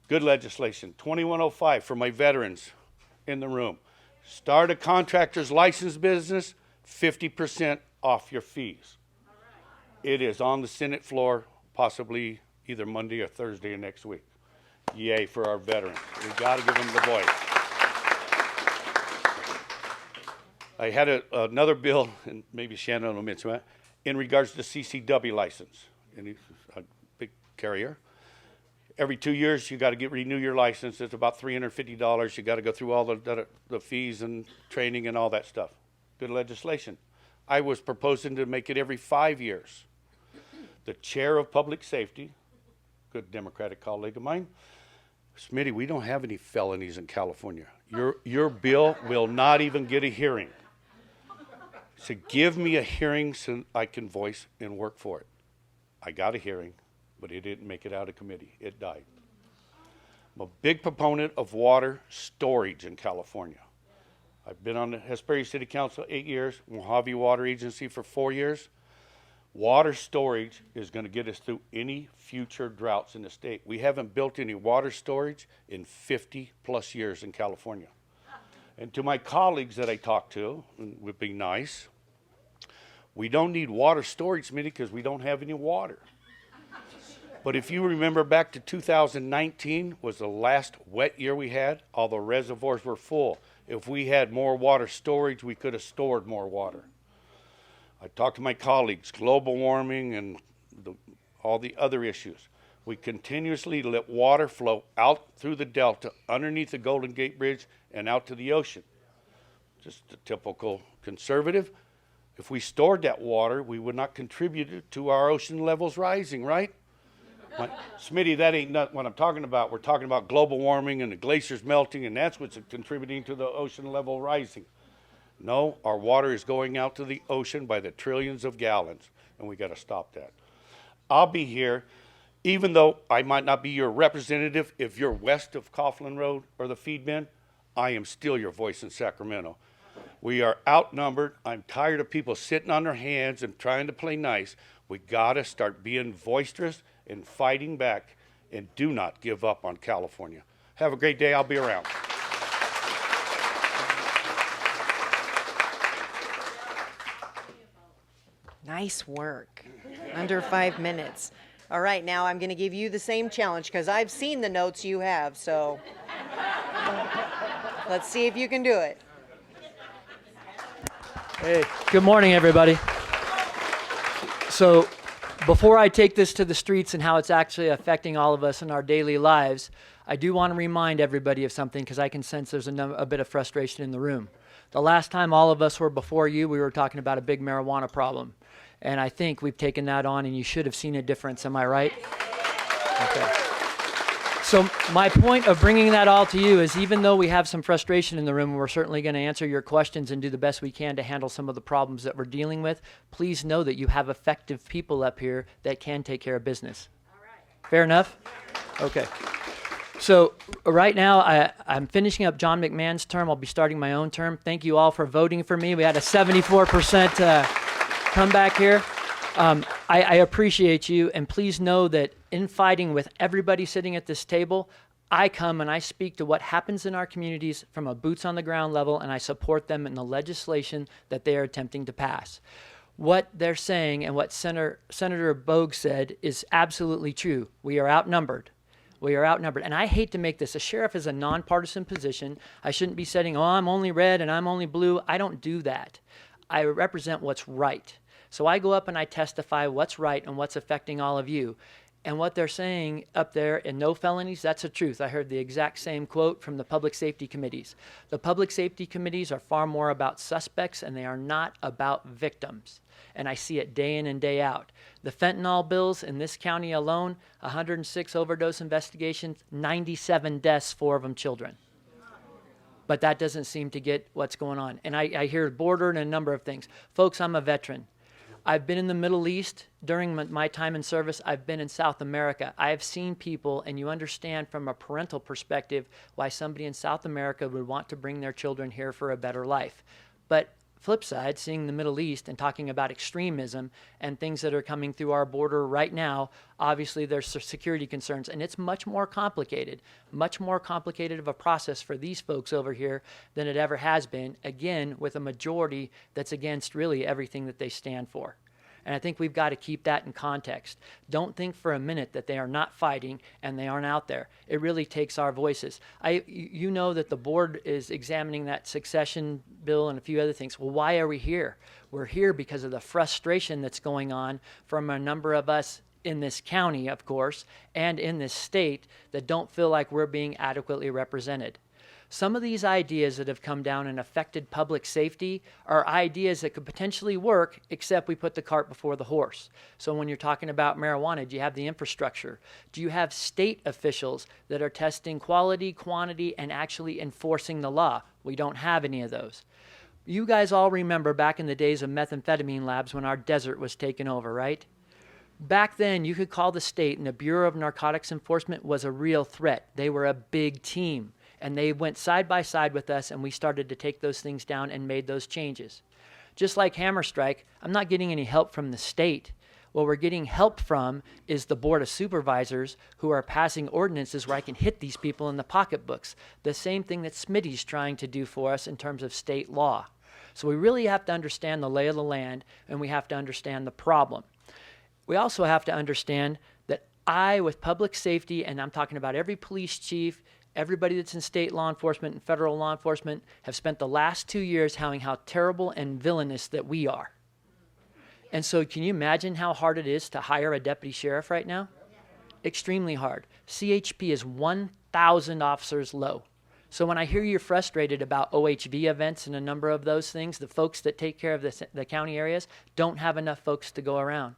Good legislation, 2105 for my veterans in the room. Start a contractor's license business, 50% off your fees. It is on the Senate floor, possibly either Monday or Thursday of next week. Yay for our veterans. We got to give them the voice. I had another bill, and maybe Shannon will mention that, in regards to CCW license. And he's a big carrier. Every 2 years, you got to renew your license. It's about $350. You got to go through all the fees and training and all that stuff. Good legislation. I was proposing to make it every 5 years. The chair of public safety, good Democratic colleague of mine, Smitty, we don't have any felonies in California. Your bill will not even get a hearing. So give me a hearing so I can voice and work for it. I got a hearing, but it didn't make it out of committee. It died. I'm a big proponent of water storage in California. I've been on the Hesperia City Council 8 years, Mojave Water Agency for 4 years. Water storage is going to get us through any future droughts in the state. We haven't built any water storage in 50 plus years in California. And to my colleagues that I talk to, and would be nice, we don't need water storage, Smitty, because we don't have any water. But if you remember back to 2019 was the last wet year we had, all the reservoirs were full. If we had more water storage, we could have stored more water. I talked to my colleagues, global warming and all the other issues. We continuously let water flow out through the delta, underneath the Golden Gate Bridge, and out to the ocean. Just a typical conservative. If we stored that water, we would not contribute to our ocean levels rising, right? Smitty, that ain't not what I'm talking about. We're talking about global warming and the glaciers melting, and that's what's contributing to the ocean level rising. No, our water is going out to the ocean by the trillions of gallons, and we got to stop that. I'll be here, even though I might not be your representative. If you're west of Coughlin Road or the feed bin, I am still your voice in Sacramento. We are outnumbered. I'm tired of people sitting on their hands and trying to play nice. We got to start being boisterous and fighting back, and do not give up on California. Have a great day. I'll be around. Nice work. Under 5 minutes. All right, now I'm going to give you the same challenge because I've seen the notes you have, so let's see if you can do it. Hey, good morning, everybody. So, before I take this to the streets and how it's actually affecting all of us in our daily lives, I do want to remind everybody of something because I can sense there's a bit of frustration in the room. The last time all of us were before you, we were talking about a big marijuana problem. And I think we've taken that on, and you should have seen a difference. Am I right? Okay. So my point of bringing that all to you is, even though we have some frustration in the room, we're certainly going to answer your questions and do the best we can to handle some of the problems that we're dealing with. Please know that you have effective people up here that can take care of business. All right. Fair enough? Okay. So right now, I'm finishing up John McMahon's term. I'll be starting my own term. Thank you all for voting for me. We had a 74% comeback here. I appreciate you, and please know that in fighting with everybody sitting at this table, I come and I speak to what happens in our communities from a boots on the ground level, and I support them in the legislation that they are attempting to pass. What they're saying and what Senator Bogue said is absolutely true. We are outnumbered. We are outnumbered. And I hate to make this. A sheriff is a nonpartisan position. I shouldn't be saying, oh, I'm only red and I'm only blue. I don't do that. I represent what's right. So I go up and I testify what's right and what's affecting all of you. And what they're saying up there in no felonies, that's the truth. I heard the exact same quote from the public safety committees. The public safety committees are far more about suspects, and they are not about victims. And I see it day in and day out. The fentanyl bills in this county alone, 106 overdose investigations, 97 deaths, 4 of them children. But that doesn't seem to get what's going on. And I hear border and a number of things. Folks, I'm a veteran. I've been in the Middle East during my time in service. I've been in South America. I have seen people, and you understand from a parental perspective why somebody in South America would want to bring their children here for a better life. But flip side, seeing the Middle East and talking about extremism and things that are coming through our border right now, obviously there's security concerns, and it's much more complicated of a process for these folks over here than it ever has been, again, with a majority that's against really everything that they stand for. And I think we've got to keep that in context. Don't think for a minute that they are not fighting and they aren't out there. It really takes our voices. You know that the board is examining that succession bill and a few other things. Well, why are we here? We're here because of the frustration that's going on from a number of us in this county, of course, and in this state that don't feel like we're being adequately represented. Some of these ideas that have come down and affected public safety are ideas that could potentially work, except we put the cart before the horse. So when you're talking about marijuana, do you have the infrastructure? Do you have state officials that are testing quality, quantity, and actually enforcing the law? We don't have any of those. You guys all remember back in the days of methamphetamine labs when our desert was taken over, right? Back then, you could call the state, and the Bureau of Narcotics Enforcement was a real threat. They were a big team, and they went side by side with us, and we started to take those things down and made those changes. Just like Hammer Strike, I'm not getting any help from the state. What we're getting help from is the Board of Supervisors who are passing ordinances where I can hit these people in the pocketbooks. The same thing that Smitty's trying to do for us in terms of state law. So we really have to understand the lay of the land, and we have to understand the problem. We also have to understand that with public safety, and I'm talking about every police chief, everybody that's in state law enforcement and federal law enforcement, have spent the last 2 years telling how terrible and villainous that we are. And so can you imagine how hard it is to hire a deputy sheriff right now? Extremely hard. CHP is 1,000 officers low. So when I hear you're frustrated about OHV events and a number of those things, the folks that take care of the county areas don't have enough folks to go around.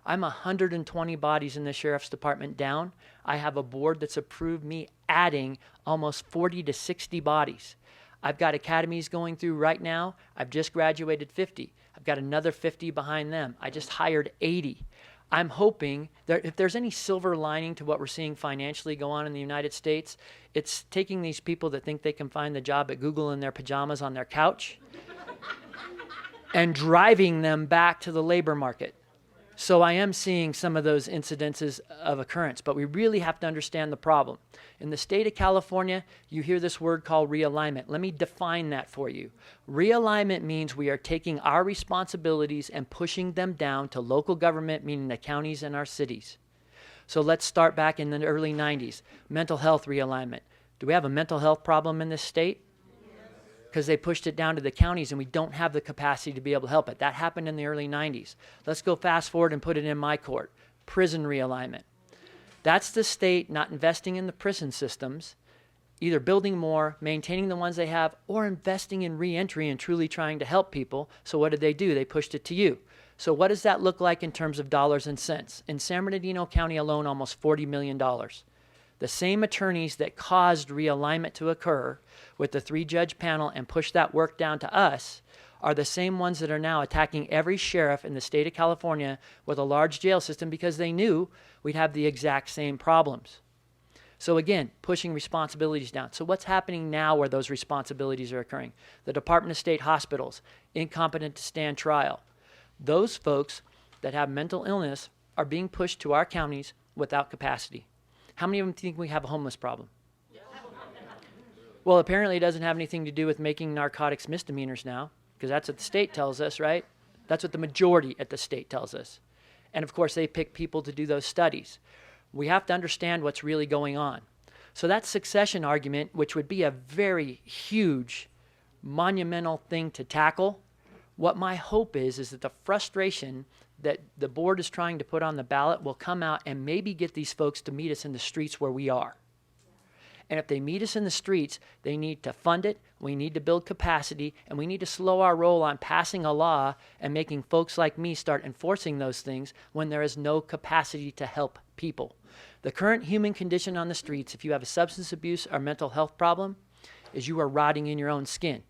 I'm 120 bodies in the sheriff's department down. I have a board that's approved me adding almost 40 to 60 bodies. I've got academies going through right now. I've just graduated 50. I've got another 50 behind them. I just hired 80. I'm hoping that if there's any silver lining to what we're seeing financially go on in the United States, it's taking these people that think they can find the job at Google in their pajamas on their couch and driving them back to the labor market. So I am seeing some of those incidences of occurrence, but we really have to understand the problem. In the state of California, you hear this word called realignment. Let me define that for you. Realignment means we are taking our responsibilities and pushing them down to local government, meaning the counties and our cities. So let's start back in the early 90s. Mental health realignment. Do we have a mental health problem in this state? Because they pushed it down to the counties and we don't have the capacity to be able to help it. That happened in the early 90s. Let's go fast forward and put it in my court. Prison realignment. That's the state not investing in the prison systems, either building more, maintaining the ones they have, or investing in reentry and truly trying to help people. So what did they do? They pushed it to you. So what does that look like in terms of dollars and cents? In San Bernardino County alone, almost $40 million. The same attorneys that caused realignment to occur with the 3-judge panel and pushed that work down to us are the same ones that are now attacking every sheriff in the state of California with a large jail system because they knew we'd have the exact same problems. So again, pushing responsibilities down. So what's happening now where those responsibilities are occurring? The Department of State hospitals, incompetent to stand trial. Those folks that have mental illness are being pushed to our counties without capacity. How many of them think we have a homeless problem? Well, apparently it doesn't have anything to do with making narcotics misdemeanors now, because that's what the state tells us, right? That's what the majority at the state tells us. And of course, they pick people to do those studies. We have to understand what's really going on. So that succession argument, which would be a very huge, monumental thing to tackle, what my hope is that the frustration that the board is trying to put on the ballot will come out and maybe get these folks to meet us in the streets where we are. And if they meet us in the streets, they need to fund it, we need to build capacity, and we need to slow our roll on passing a law and making folks like me start enforcing those things when there is no capacity to help people. The current human condition on the streets, if you have a substance abuse or mental health problem, is you are rotting in your own skin.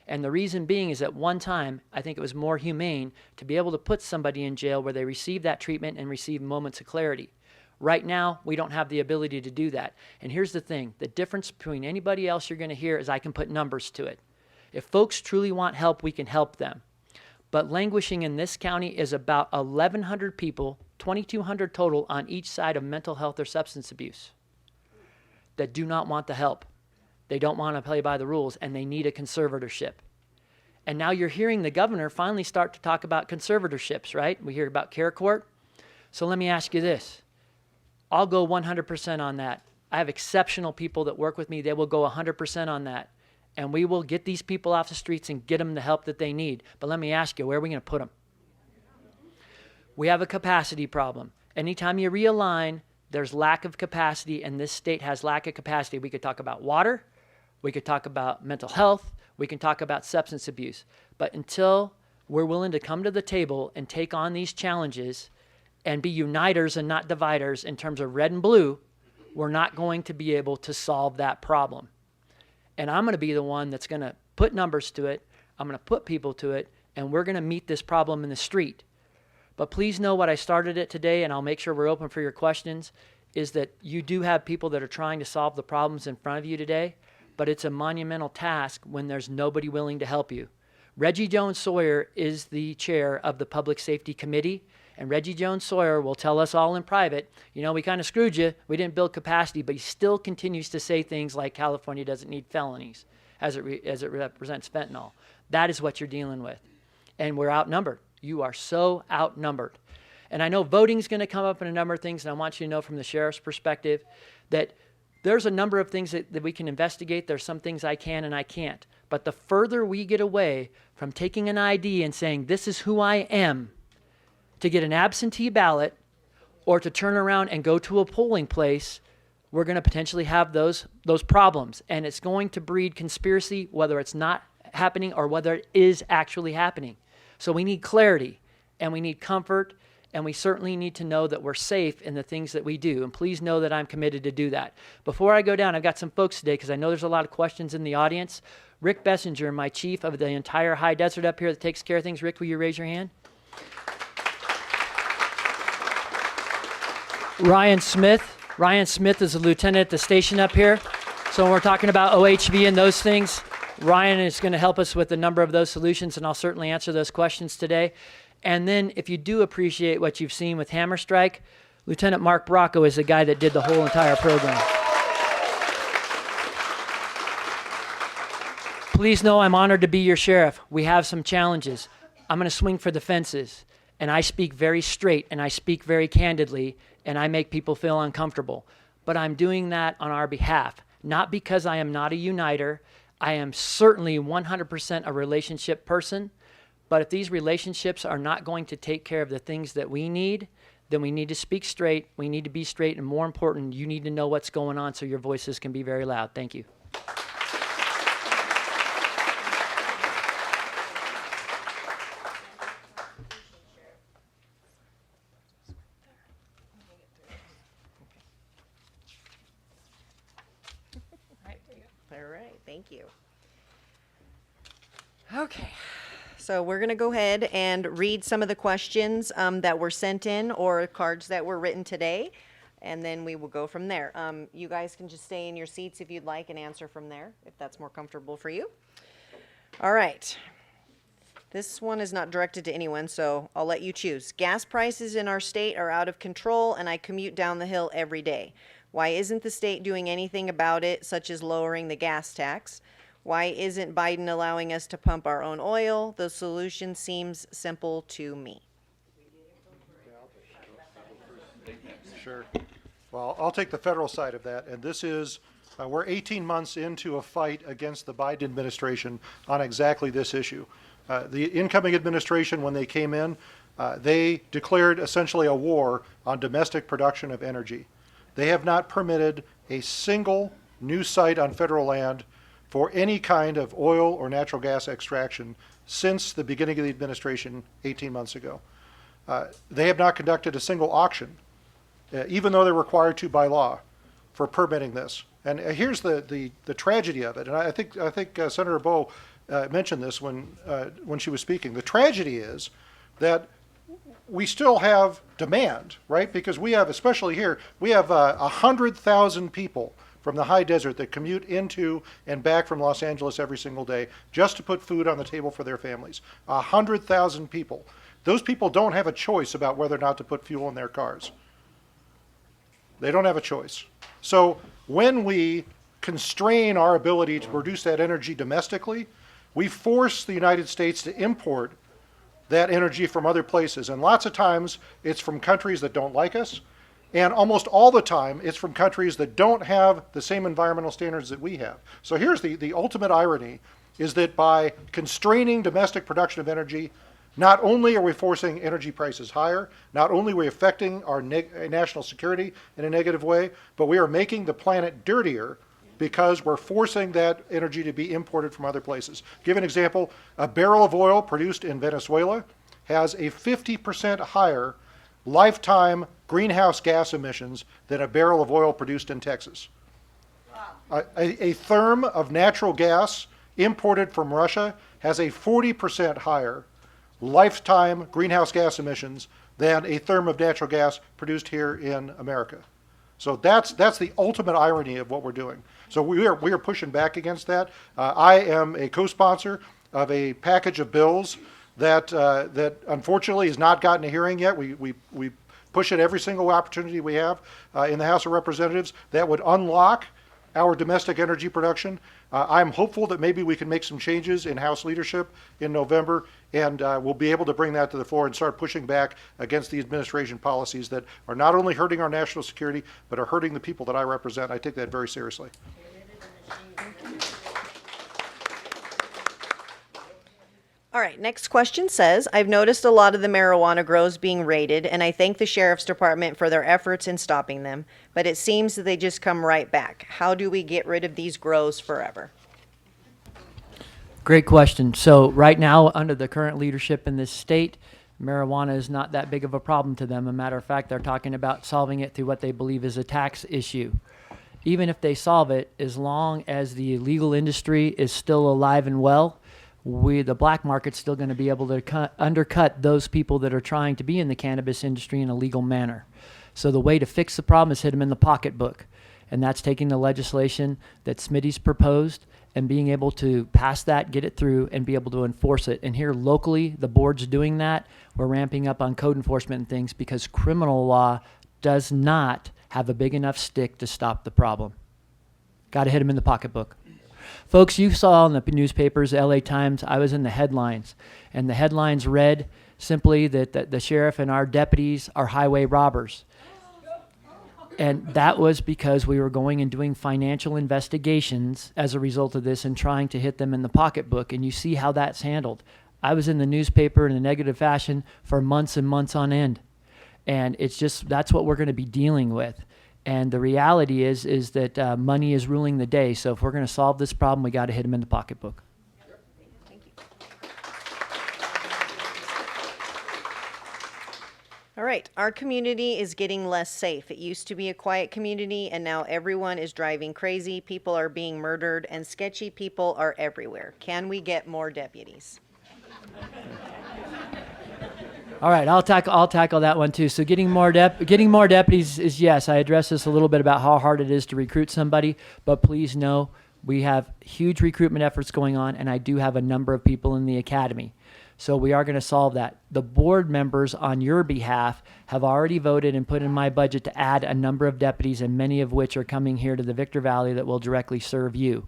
And the reason being is at one time, I think it was more humane to be able to put somebody in jail where they receive that treatment and receive moments of clarity. Right now, we don't have the ability to do that. And here's the thing. The difference between anybody else you're going to hear is I can put numbers to it. If folks truly want help, we can help them. But languishing in this county is about 1,100 people, 2,200 total on each side of mental health or substance abuse that do not want the help. They don't want to play by the rules, and they need a conservatorship. And now you're hearing the governor finally start to talk about conservatorships, right? We hear about care court. So let me ask you this. I'll go 100% on that. I have exceptional people that work with me. They will go 100% on that. And we will get these people off the streets and get them the help that they need. But let me ask you, where are we going to put them? We have a capacity problem. Anytime you realign, there's lack of capacity, and this state has lack of capacity. We could talk about water. We could talk about mental health. We can talk about substance abuse. But until we're willing to come to the table and take on these challenges and be uniters and not dividers in terms of red and blue, we're not going to be able to solve that problem. And I'm going to be the one that's going to put numbers to it. I'm going to put people to it, and we're going to meet this problem in the street. But please know what I started it today, and I'll make sure we're open for your questions, is that you do have people that are trying to solve the problems in front of you today, but it's a monumental task when there's nobody willing to help you. Reggie Jones Sawyer is the chair of the Public Safety Committee, and Reggie Jones Sawyer will tell us all in private, you know, we kind of screwed you, we didn't build capacity, but he still continues to say things like California doesn't need felonies as it represents fentanyl. That is what you're dealing with. And we're outnumbered. You are so outnumbered. And I know voting's going to come up in a number of things, and I want you to know from the sheriff's perspective that there's a number of things that we can investigate. There's some things I can and I can't. But the further we get away from taking an ID and saying, this is who I am, to get an absentee ballot or to turn around and go to a polling place, we're going to potentially have those problems. And it's going to breed conspiracy, whether it's not happening or whether it is actually happening. So we need clarity, and we need comfort, and we certainly need to know that we're safe in the things that we do. And please know that I'm committed to do that. Before I go down, I've got some folks today, because I know there's a lot of questions in the audience. Rick Bessinger, my chief of the entire high desert up here that takes care of things. Rick, will you raise your hand? Ryan Smith is a lieutenant at the station up here. So when we're talking about OHV and those things, Ryan is going to help us with a number of those solutions, and I'll certainly answer those questions today. And then if you do appreciate what you've seen with Hammer Strike, Lieutenant Mark Bracco is the guy that did the whole entire program. Please know I'm honored to be your sheriff. We have some challenges. I'm going to swing for the fences, and I speak very straight, and I speak very candidly, and I make people feel uncomfortable. But I'm doing that on our behalf, not because I am not a uniter. I am certainly 100% a relationship person, but if these relationships are not going to take care of the things that we need, then we need to speak straight, we need to be straight, and more important, you need to know what's going on so your voices can be very loud. Thank you. All right, thank you. Okay, so we're going to go ahead and read some of the questions that were sent in or cards that were written today, and then we will go from there. You guys can just stay in your seats if you'd like and answer from there, if that's more comfortable for you. All right. This one is not directed to anyone, so I'll let you choose. Gas prices in our state are out of control, and I commute down the hill every day. Why isn't the state doing anything about it, such as lowering the gas tax? Why isn't Biden allowing us to pump our own oil? The solution seems simple to me. Sure. Well, I'll take the federal side of that, and this is, we're 18 months into a fight against the Biden administration on exactly this issue. The incoming administration, when they came in, they declared essentially a war on domestic production of energy. They have not permitted a single new site on federal land for any kind of oil or natural gas extraction since the beginning of the administration 18 months ago. They have not conducted a single auction, even though they're required to by law, for permitting this. And here's the tragedy of it. And I think Senator Bowe mentioned this when she was speaking. The tragedy is that we still have demand, right? Because we have, especially here, we have 100,000 people from the high desert that commute into and back from Los Angeles every single day just to put food on the table for their families. 100,000 people. Those people don't have a choice about whether or not to put fuel in their cars. They don't have a choice. So when we constrain our ability to produce that energy domestically, we force the United States to import that energy from other places. And lots of times it's from countries that don't like us. And almost all the time it's from countries that don't have the same environmental standards that we have. So here's the ultimate irony, is that by constraining domestic production of energy, not only are we forcing energy prices higher, not only are we affecting our national security in a negative way, but we are making the planet dirtier because we're forcing that energy to be imported from other places. Give an example, a barrel of oil produced in Venezuela has a 50% higher lifetime greenhouse gas emissions than a barrel of oil produced in Texas. A therm of natural gas imported from Russia has a 40% higher lifetime greenhouse gas emissions than a therm of natural gas produced here in America. So that's the ultimate irony of what we're doing. So we are pushing back against that. I am a co-sponsor of a package of bills that unfortunately has not gotten a hearing yet. We push it every single opportunity we have in the House of Representatives that would unlock our domestic energy production. I'm hopeful that maybe we can make some changes in House leadership in November, and we'll be able to bring that to the floor and start pushing back against the administration policies that are not only hurting our national security, but are hurting the people that I represent. I take that very seriously. All right, next question says, I've noticed a lot of the marijuana grows being raided, and I thank the Sheriff's Department for their efforts in stopping them, but it seems that they just come right back. How do we get rid of these grows forever? Great question. So right now, under the current leadership in this state, marijuana is not that big of a problem to them. As a matter of fact, they're talking about solving it through what they believe is a tax issue. Even if they solve it, as long as the illegal industry is still alive and well, the black market's still going to be able to undercut those people that are trying to be in the cannabis industry in a legal manner. So the way to fix the problem is hit them in the pocketbook. And that's taking the legislation that Smitty's proposed and being able to pass that, get it through, and be able to enforce it. And here locally, the board's doing that. We're ramping up on code enforcement and things because criminal law does not have a big enough stick to stop the problem. Got to hit them in the pocketbook. Folks, you saw in the newspapers, the LA Times, I was in the headlines, and the headlines read simply that the sheriff and our deputies are highway robbers. And that was because we were going and doing financial investigations as a result of this and trying to hit them in the pocketbook, and you see how that's handled. I was in the newspaper in a negative fashion for months and months on end, and it's just, that's what we're going to be dealing with. And the reality is that money is ruling the day. So if we're going to solve this problem, we got to hit them in the pocketbook. Thank you. All right, our community is getting less safe. It used to be a quiet community, and now everyone is driving crazy. People are being murdered, and sketchy people are everywhere. Can we get more deputies? All right, I'll tackle that one too. So getting more deputies is yes. I addressed this a little bit about how hard it is to recruit somebody, but please know we have huge recruitment efforts going on, and I do have a number of people in the academy. So we are going to solve that. The board members on your behalf have already voted and put in my budget to add a number of deputies, and many of which are coming here to the Victor Valley that will directly serve you.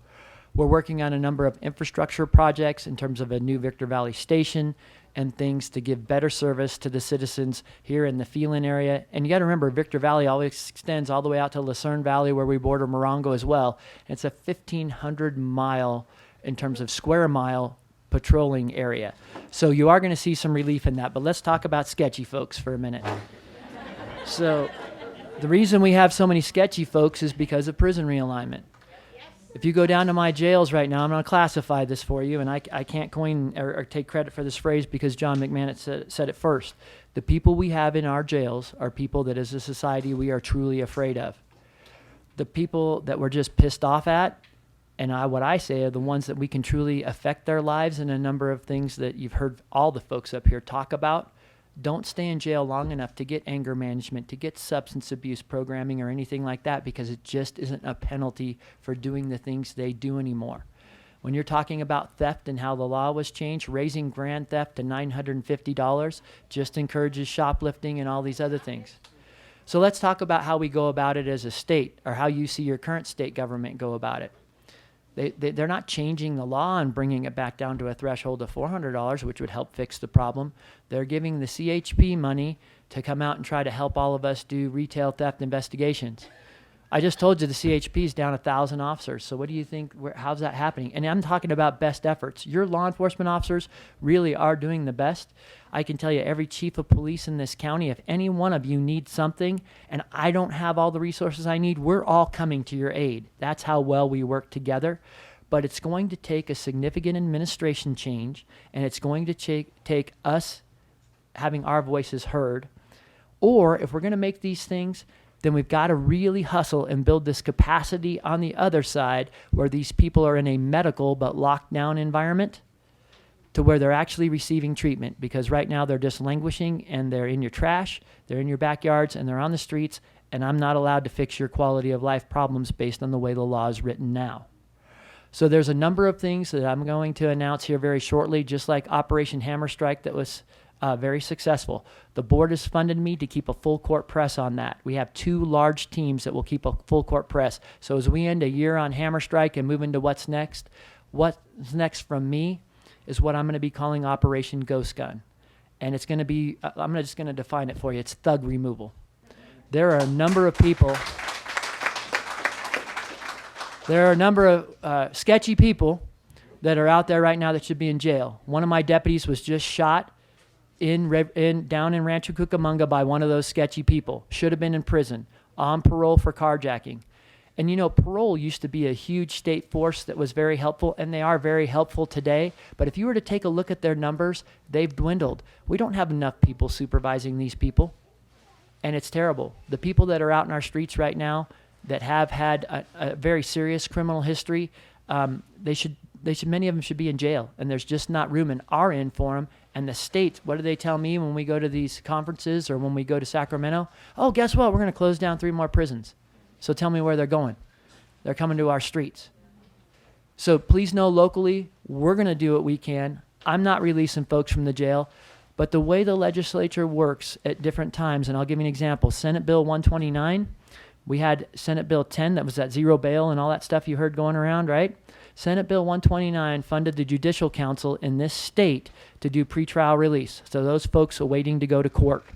We're working on a number of infrastructure projects in terms of a new Victor Valley station and things to give better service to the citizens here in the Phelan area. And you got to remember, Victor Valley always extends all the way out to Lucerne Valley, where we border Morongo as well. And it's a 1,500 mile, in terms of square mile, patrolling area. So you are going to see some relief in that. But let's talk about sketchy folks for a minute. So the reason we have so many sketchy folks is because of prison realignment. If you go down to my jails right now, I'm going to classify this for you, and I can't coin or take credit for this phrase because John McMahon said it first. The people we have in our jails are people that as a society we are truly afraid of. The people that we're just pissed off at, and what I say are the ones that we can truly affect their lives in a number of things that you've heard all the folks up here talk about. Don't stay in jail long enough to get anger management, to get substance abuse programming or anything like that, because it just isn't a penalty for doing the things they do anymore. When you're talking about theft and how the law was changed, raising grand theft to $950 just encourages shoplifting and all these other things. So let's talk about how we go about it as a state, or how you see your current state government go about it. They're not changing the law and bringing it back down to a threshold of $400, which would help fix the problem. They're giving the CHP money to come out and try to help all of us do retail theft investigations. I just told you the CHP is down 1,000 officers. So what do you think, how's that happening? And I'm talking about best efforts. Your law enforcement officers really are doing the best. I can tell you every chief of police in this county, if any one of you needs something and I don't have all the resources I need, we're all coming to your aid. That's how well we work together. But it's going to take a significant administration change, and it's going to take us having our voices heard. Or if we're going to make these things, then we've got to really hustle and build this capacity on the other side where these people are in a medical but locked down environment to where they're actually receiving treatment, because right now they're just languishing and they're in your trash, they're in your backyards, and they're on the streets, and I'm not allowed to fix your quality of life problems based on the way the law is written now. So there's a number of things that I'm going to announce here very shortly, just like Operation Hammer Strike that was very successful. The board has funded me to keep a full court press on that. We have 2 large teams that will keep a full court press. So as we end a year on Hammer Strike and move into what's next from me is what I'm going to be calling Operation Ghost Gun. And it's going to be, I'm just going to define it for you. It's thug removal. There are a number of people, sketchy people that are out there right now that should be in jail. One of my deputies was just shot down in Rancho Cucamonga by one of those sketchy people. Should have been in prison, on parole for carjacking. And you know, parole used to be a huge state force that was very helpful, and they are very helpful today. But if you were to take a look at their numbers, they've dwindled. We don't have enough people supervising these people, and it's terrible. The people that are out in our streets right now that have had a very serious criminal history, many of them should be in jail, and there's just not room in our end for them. And the state, what do they tell me when we go to these conferences or when we go to Sacramento? Oh, guess what? We're going to close down 3 more prisons. So tell me where they're going. They're coming to our streets. So please know locally, we're going to do what we can. I'm not releasing folks from the jail, but the way the legislature works at different times, and I'll give you an example. Senate Bill 129, we had Senate Bill 10 that was that zero bail and all that stuff you heard going around, right? Senate Bill 129 funded the Judicial Council in this state to do pretrial release. So those folks are waiting to go to court.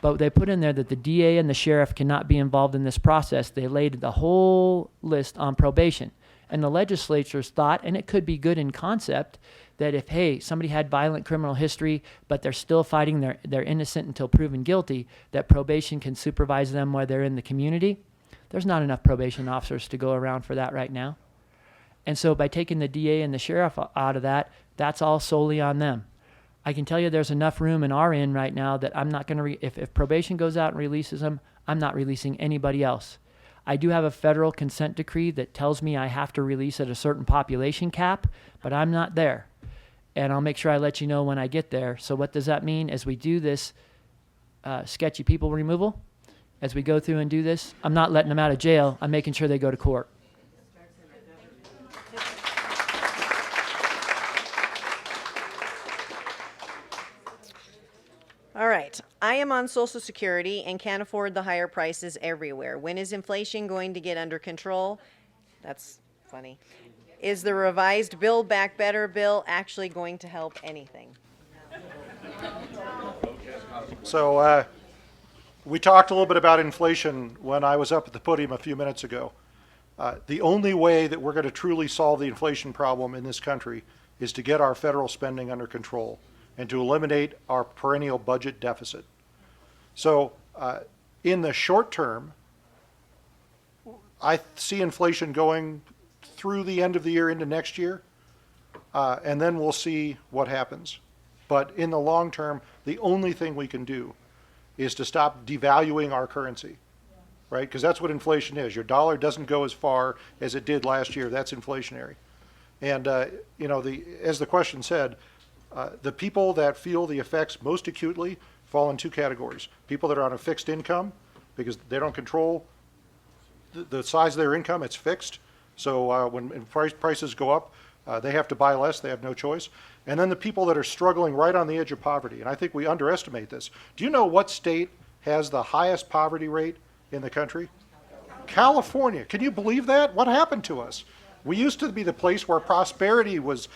But they put in there that the DA and the sheriff cannot be involved in this process. They laid the whole list on probation. And the legislatures thought, and it could be good in concept, that if, hey, somebody had violent criminal history, but they're still fighting, they're innocent until proven guilty, that probation can supervise them while they're in the community. There's not enough probation officers to go around for that right now. And so by taking the DA and the sheriff out of that, that's all solely on them. I can tell you there's enough room in our end right now that I'm not going to, if probation goes out and releases them, I'm not releasing anybody else. I do have a federal consent decree that tells me I have to release at a certain population cap, but I'm not there. And I'll make sure I let you know when I get there. So what does that mean? As we do this sketchy people removal, as we go through and do this, I'm not letting them out of jail. I'm making sure they go to court. All right. I am on Social Security and can't afford the higher prices everywhere. When is inflation going to get under control? That's funny. Is the revised Build Back Better bill actually going to help anything? So we talked a little bit about inflation when I was up at the podium a few minutes ago. The only way that we're going to truly solve the inflation problem in this country is to get our federal spending under control and to eliminate our perennial budget deficit. So in the short term, I see inflation going through the end of the year into next year, and then we'll see what happens. But in the long term, the only thing we can do is to stop devaluing our currency, right? Because that's what inflation is. Your dollar doesn't go as far as it did last year. That's inflationary. And as the question said, the people that feel the effects most acutely fall in 2 categories. People that are on a fixed income because they don't control the size of their income, it's fixed. So when prices go up, they have to buy less, they have no choice. And then the people that are struggling right on the edge of poverty, and I think we underestimate this. Do you know what state has the highest poverty rate in the country? California. Can you believe that? What happened to us? We used to be the place where prosperity was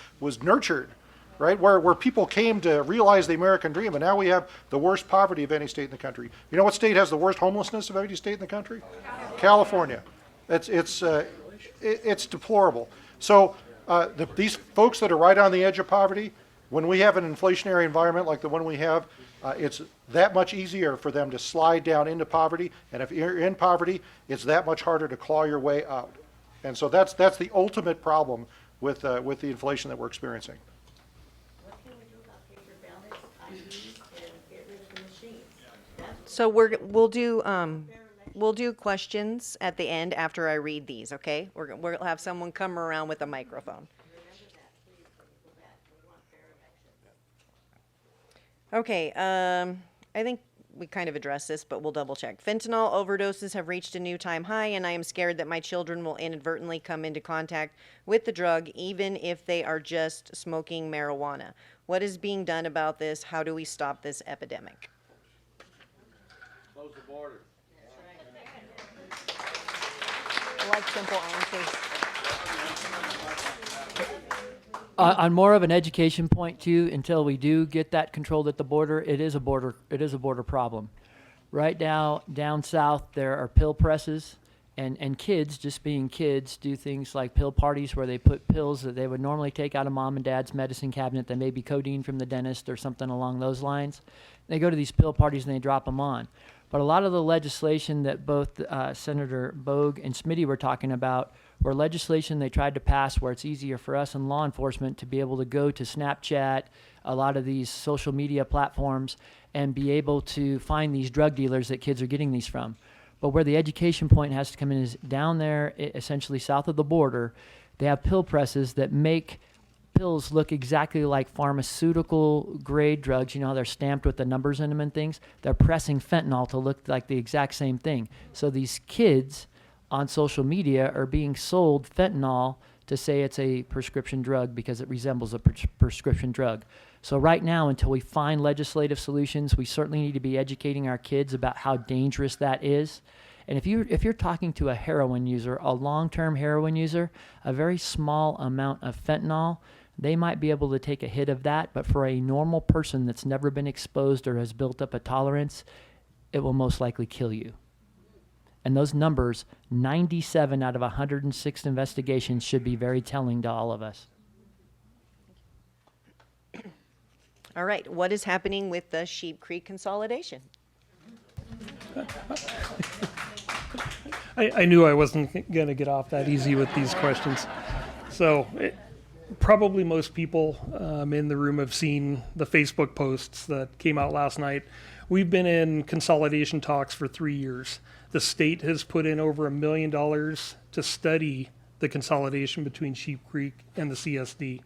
nurtured, right? Where people came to realize the American dream, and now we have the worst poverty of any state in the country. You know what state has the worst homelessness of any state in the country? California. It's deplorable. So these folks that are right on the edge of poverty, when we have an inflationary environment like the one we have, it's that much easier for them to slide down into poverty. And if you're in poverty, it's that much harder to claw your way out. And so that's the ultimate problem with the inflation that we're experiencing. What can we do about paper ballots, IDs, and get rid of the machines? So we'll do questions at the end after I read these, okay? We'll have someone come around with a microphone. Okay, I think we kind of addressed this, but we'll double check. Fentanyl overdoses have reached a new time high, and I am scared that my children will inadvertently come into contact with the drug, even if they are just smoking marijuana. What is being done about this? How do we stop this epidemic? Close the border. I like simple answers. On more of an education point too, until we do get that controlled at the border, it is a border problem. Right now, down south, there are pill presses, and kids, just being kids, do things like pill parties where they put pills that they would normally take out of mom and dad's medicine cabinet that may be codeine from the dentist or something along those lines. They go to these pill parties and they drop them on. But a lot of the legislation that both Senator Bogue and Smitty were talking about were legislation they tried to pass where it's easier for us in law enforcement to be able to go to Snapchat, a lot of these social media platforms, and be able to find these drug dealers that kids are getting these from. But where the education point has to come in is down there, essentially south of the border, they have pill presses that make pills look exactly like pharmaceutical grade drugs. You know how they're stamped with the numbers in them and things? They're pressing fentanyl to look like the exact same thing. So these kids on social media are being sold fentanyl to say it's a prescription drug because it resembles a prescription drug. So right now, until we find legislative solutions, we certainly need to be educating our kids about how dangerous that is. And if you're talking to a heroin user, a long-term heroin user, a very small amount of fentanyl, they might be able to take a hit of that, but for a normal person that's never been exposed or has built up a tolerance, it will most likely kill you. And those numbers, 97 out of 106 investigations, should be very telling to all of us. All right, what is happening with the Sheep Creek consolidation? I knew I wasn't going to get off that easy with these questions. So probably most people in the room have seen the Facebook posts that came out last night. We've been in consolidation talks for 3 years. The state has put in over $1 million to study the consolidation between Sheep Creek and the CSD.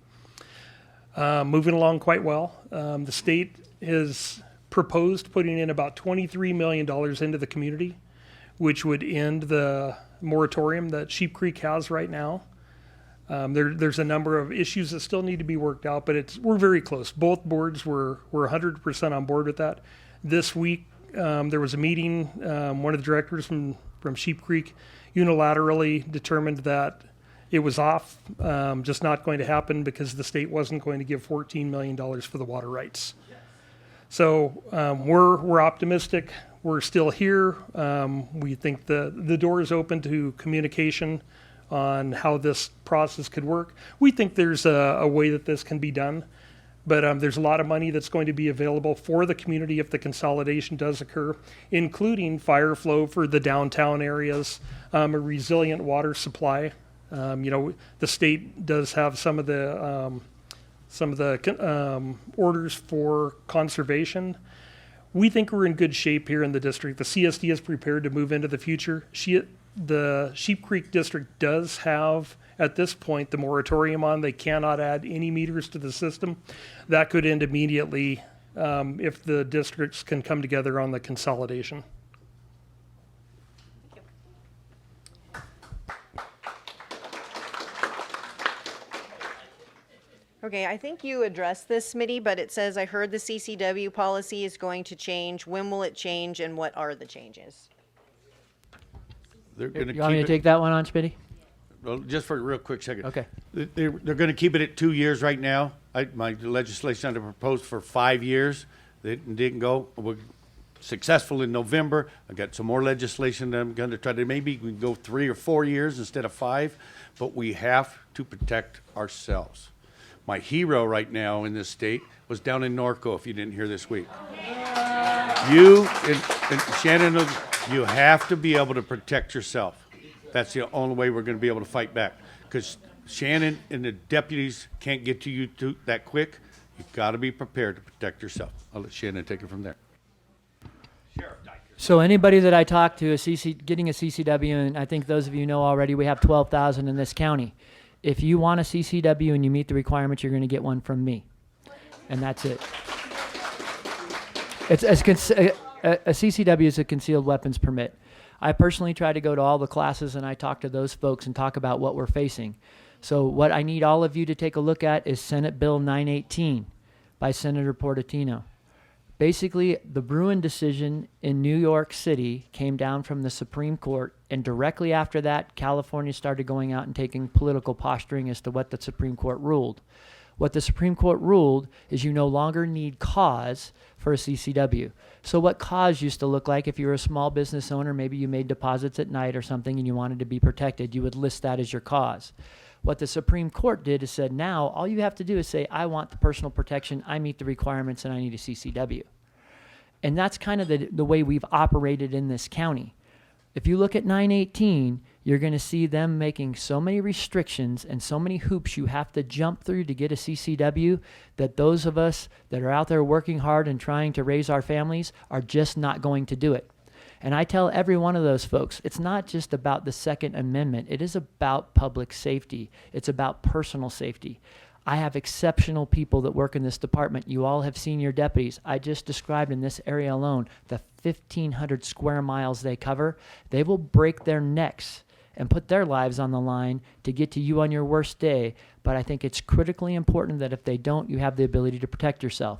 Moving along quite well. The state has proposed putting in about $23 million into the community, which would end the moratorium that Sheep Creek has right now. There's a number of issues that still need to be worked out, but we're very close. Both boards were 100% on board with that. This week, there was a meeting. One of the directors from Sheep Creek unilaterally determined that it was off, just not going to happen because the state wasn't going to give $14 million for the water rights. So we're optimistic. We're still here. We think the door is open to communication on how this process could work. We think there's a way that this can be done, but there's a lot of money that's going to be available for the community if the consolidation does occur, including fire flow for the downtown areas, a resilient water supply. The state does have some of the orders for conservation. We think we're in good shape here in the district. The CSD is prepared to move into the future. The Sheep Creek district does have, at this point, the moratorium on. They cannot add any meters to the system. That could end immediately if the districts can come together on the consolidation. Okay, I think you addressed this, Smitty, but it says, I heard the CCW policy is going to change. When will it change and what are the changes? They're going to You want me to take that one on, Smitty? Well, just for a real quick second. Okay. They're going to keep it at 2 years right now. My legislation under proposed for 5 years. They didn't go. We're successful in November. I got some more legislation that I'm going to try to, maybe we can go 3 or 4 years instead of 5, but we have to protect ourselves. My hero right now in this state was down in Norco, if you didn't hear this week. You and Shannon, you have to be able to protect yourself. That's the only way we're going to be able to fight back. Because Shannon and the deputies can't get to you that quick. You've got to be prepared to protect yourself. I'll let Shannon take it from there. So anybody that I talk to is getting a CCW, and I think those of you know already, we have 12,000 in this county. If you want a CCW and you meet the requirements, you're going to get one from me, and that's it. A CCW is a concealed weapons permit. I personally try to go to all the classes and I talk to those folks and talk about what we're facing. So what I need all of you to take a look at is Senate Bill 918 by Senator Portantino. Basically, the Bruen decision in New York City came down from the Supreme Court, and directly after that, California started going out and taking political posturing as to what the Supreme Court ruled. What the Supreme Court ruled is you no longer need cause for a CCW. So what cause used to look like if you were a small business owner, maybe you made deposits at night or something and you wanted to be protected, you would list that as your cause. What the Supreme Court did is said, now all you have to do is say, I want the personal protection, I meet the requirements, and I need a CCW. And that's kind of the way we've operated in this county. If you look at 918, you're going to see them making so many restrictions and so many hoops you have to jump through to get a CCW that those of us that are out there working hard and trying to raise our families are just not going to do it. And I tell every one of those folks, it's not just about the Second Amendment. It is about public safety. It's about personal safety. I have exceptional people that work in this department. You all have seen your deputies. I just described in this area alone the 1,500 square miles they cover. They will break their necks and put their lives on the line to get to you on your worst day. But I think it's critically important that if they don't, you have the ability to protect yourself.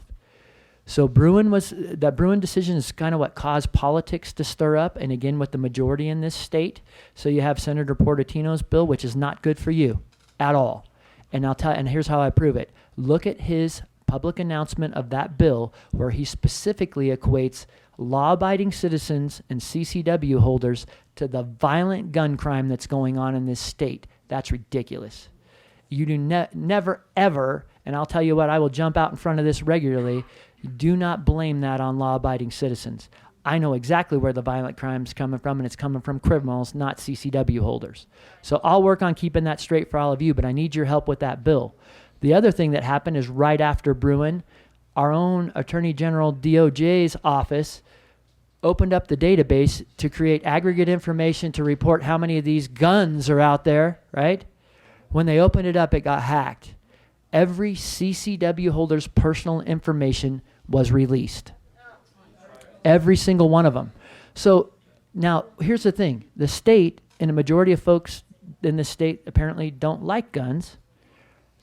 So that Bruen decision is kind of what caused politics to stir up, and again with the majority in this state. So you have Senator Portantino's bill, which is not good for you at all. And and here's how I prove it. Look at his public announcement of that bill where he specifically equates law-abiding citizens and CCW holders to the violent gun crime that's going on in this state. That's ridiculous. You do never, ever, and I'll tell you what, I will jump out in front of this regularly, do not blame that on law-abiding citizens. I know exactly where the violent crime's coming from, and it's coming from criminals, not CCW holders. So I'll work on keeping that straight for all of you, but I need your help with that bill. The other thing that happened is right after Bruen, our own Attorney General DOJ's office opened up the database to create aggregate information to report how many of these guns are out there, right? When they opened it up, it got hacked. Every CCW holder's personal information was released. Every single one of them. So now here's the thing. The state, and a majority of folks in the state apparently don't like guns.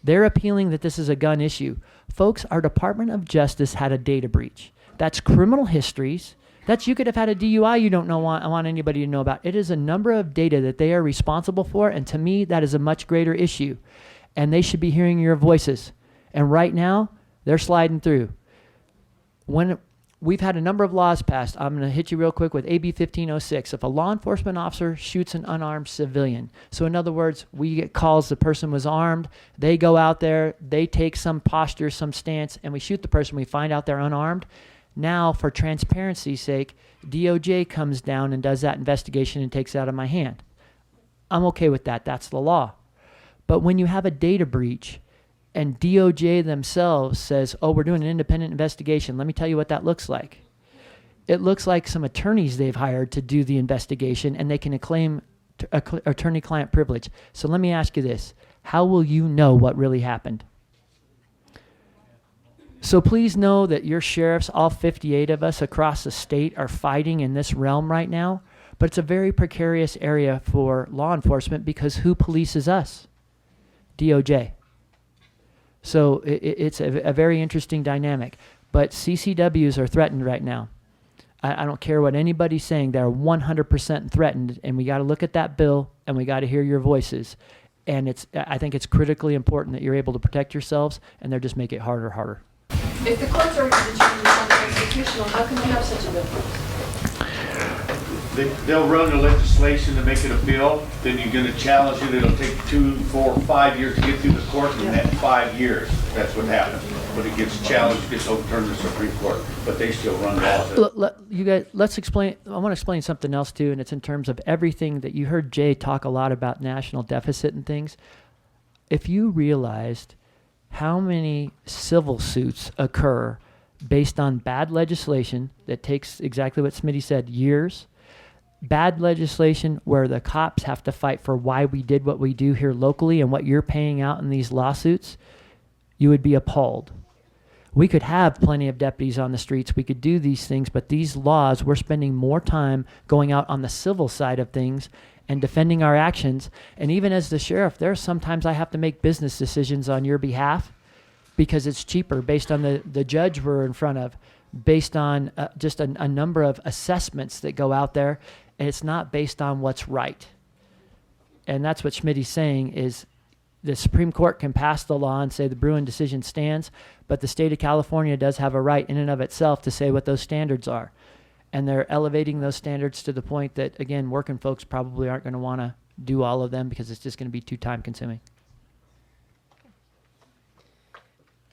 They're appealing that this is a gun issue. Folks, our Department of Justice had a data breach. That's criminal histories. That's, you could have had a DUI you don't want anybody to know about. It is a number of data that they are responsible for, and to me, that is a much greater issue. And they should be hearing your voices. And right now, they're sliding through. When we've had a number of laws passed, I'm going to hit you real quick with AB 1506. If a law enforcement officer shoots an unarmed civilian, so in other words, we get calls the person was armed, they go out there, they take some posture, some stance, and we shoot the person, we find out they're unarmed. Now, for transparency's sake, DOJ comes down and does that investigation and takes it out of my hand. I'm okay with that. That's the law. But when you have a data breach and DOJ themselves says, oh, we're doing an independent investigation, let me tell you what that looks like. It looks like some attorneys they've hired to do the investigation, and they can claim attorney-client privilege. So let me ask you this. How will you know what really happened? So please know that your sheriffs, all 58 of us across the state, are fighting in this realm right now. But it's a very precarious area for law enforcement because who polices us? DOJ. So it's a very interesting dynamic. But CCWs are threatened right now. I don't care what anybody's saying. They're 100% threatened, and we got to look at that bill and we got to hear your voices. And I think it's critically important that you're able to protect yourselves, and they're just make it harder. If the courts are determining it's unconstitutional, how can we have such a bill? They'll run the legislation to make it a bill, then you're gonna challenge it, it'll take 2, 4, 5 years to get through the court, and that 5 years, that's what happens. When it gets challenged, it gets overturned in the Supreme Court, but they still run laws. You guys, let's explain. I want to explain something else too, and it's in terms of everything that you heard Jay talk a lot about national deficit and things. If you realized how many civil suits occur based on bad legislation that takes exactly what Smitty said, years, bad legislation where the cops have to fight for why we did what we do here locally and what you're paying out in these lawsuits, you would be appalled. We could have plenty of deputies on the streets. We could do these things, but these laws, we're spending more time going out on the civil side of things and defending our actions. And even as the sheriff, there's sometimes I have to make business decisions on your behalf because it's cheaper based on the judge we're in front of, based on just a number of assessments that go out there. And it's not based on what's right. And that's what Schmitty's saying is the Supreme Court can pass the law and say the Bruen decision stands, but the state of California does have a right in and of itself to say what those standards are. And they're elevating those standards to the point that, again, working folks probably aren't going to want to do all of them because it's just going to be too time consuming.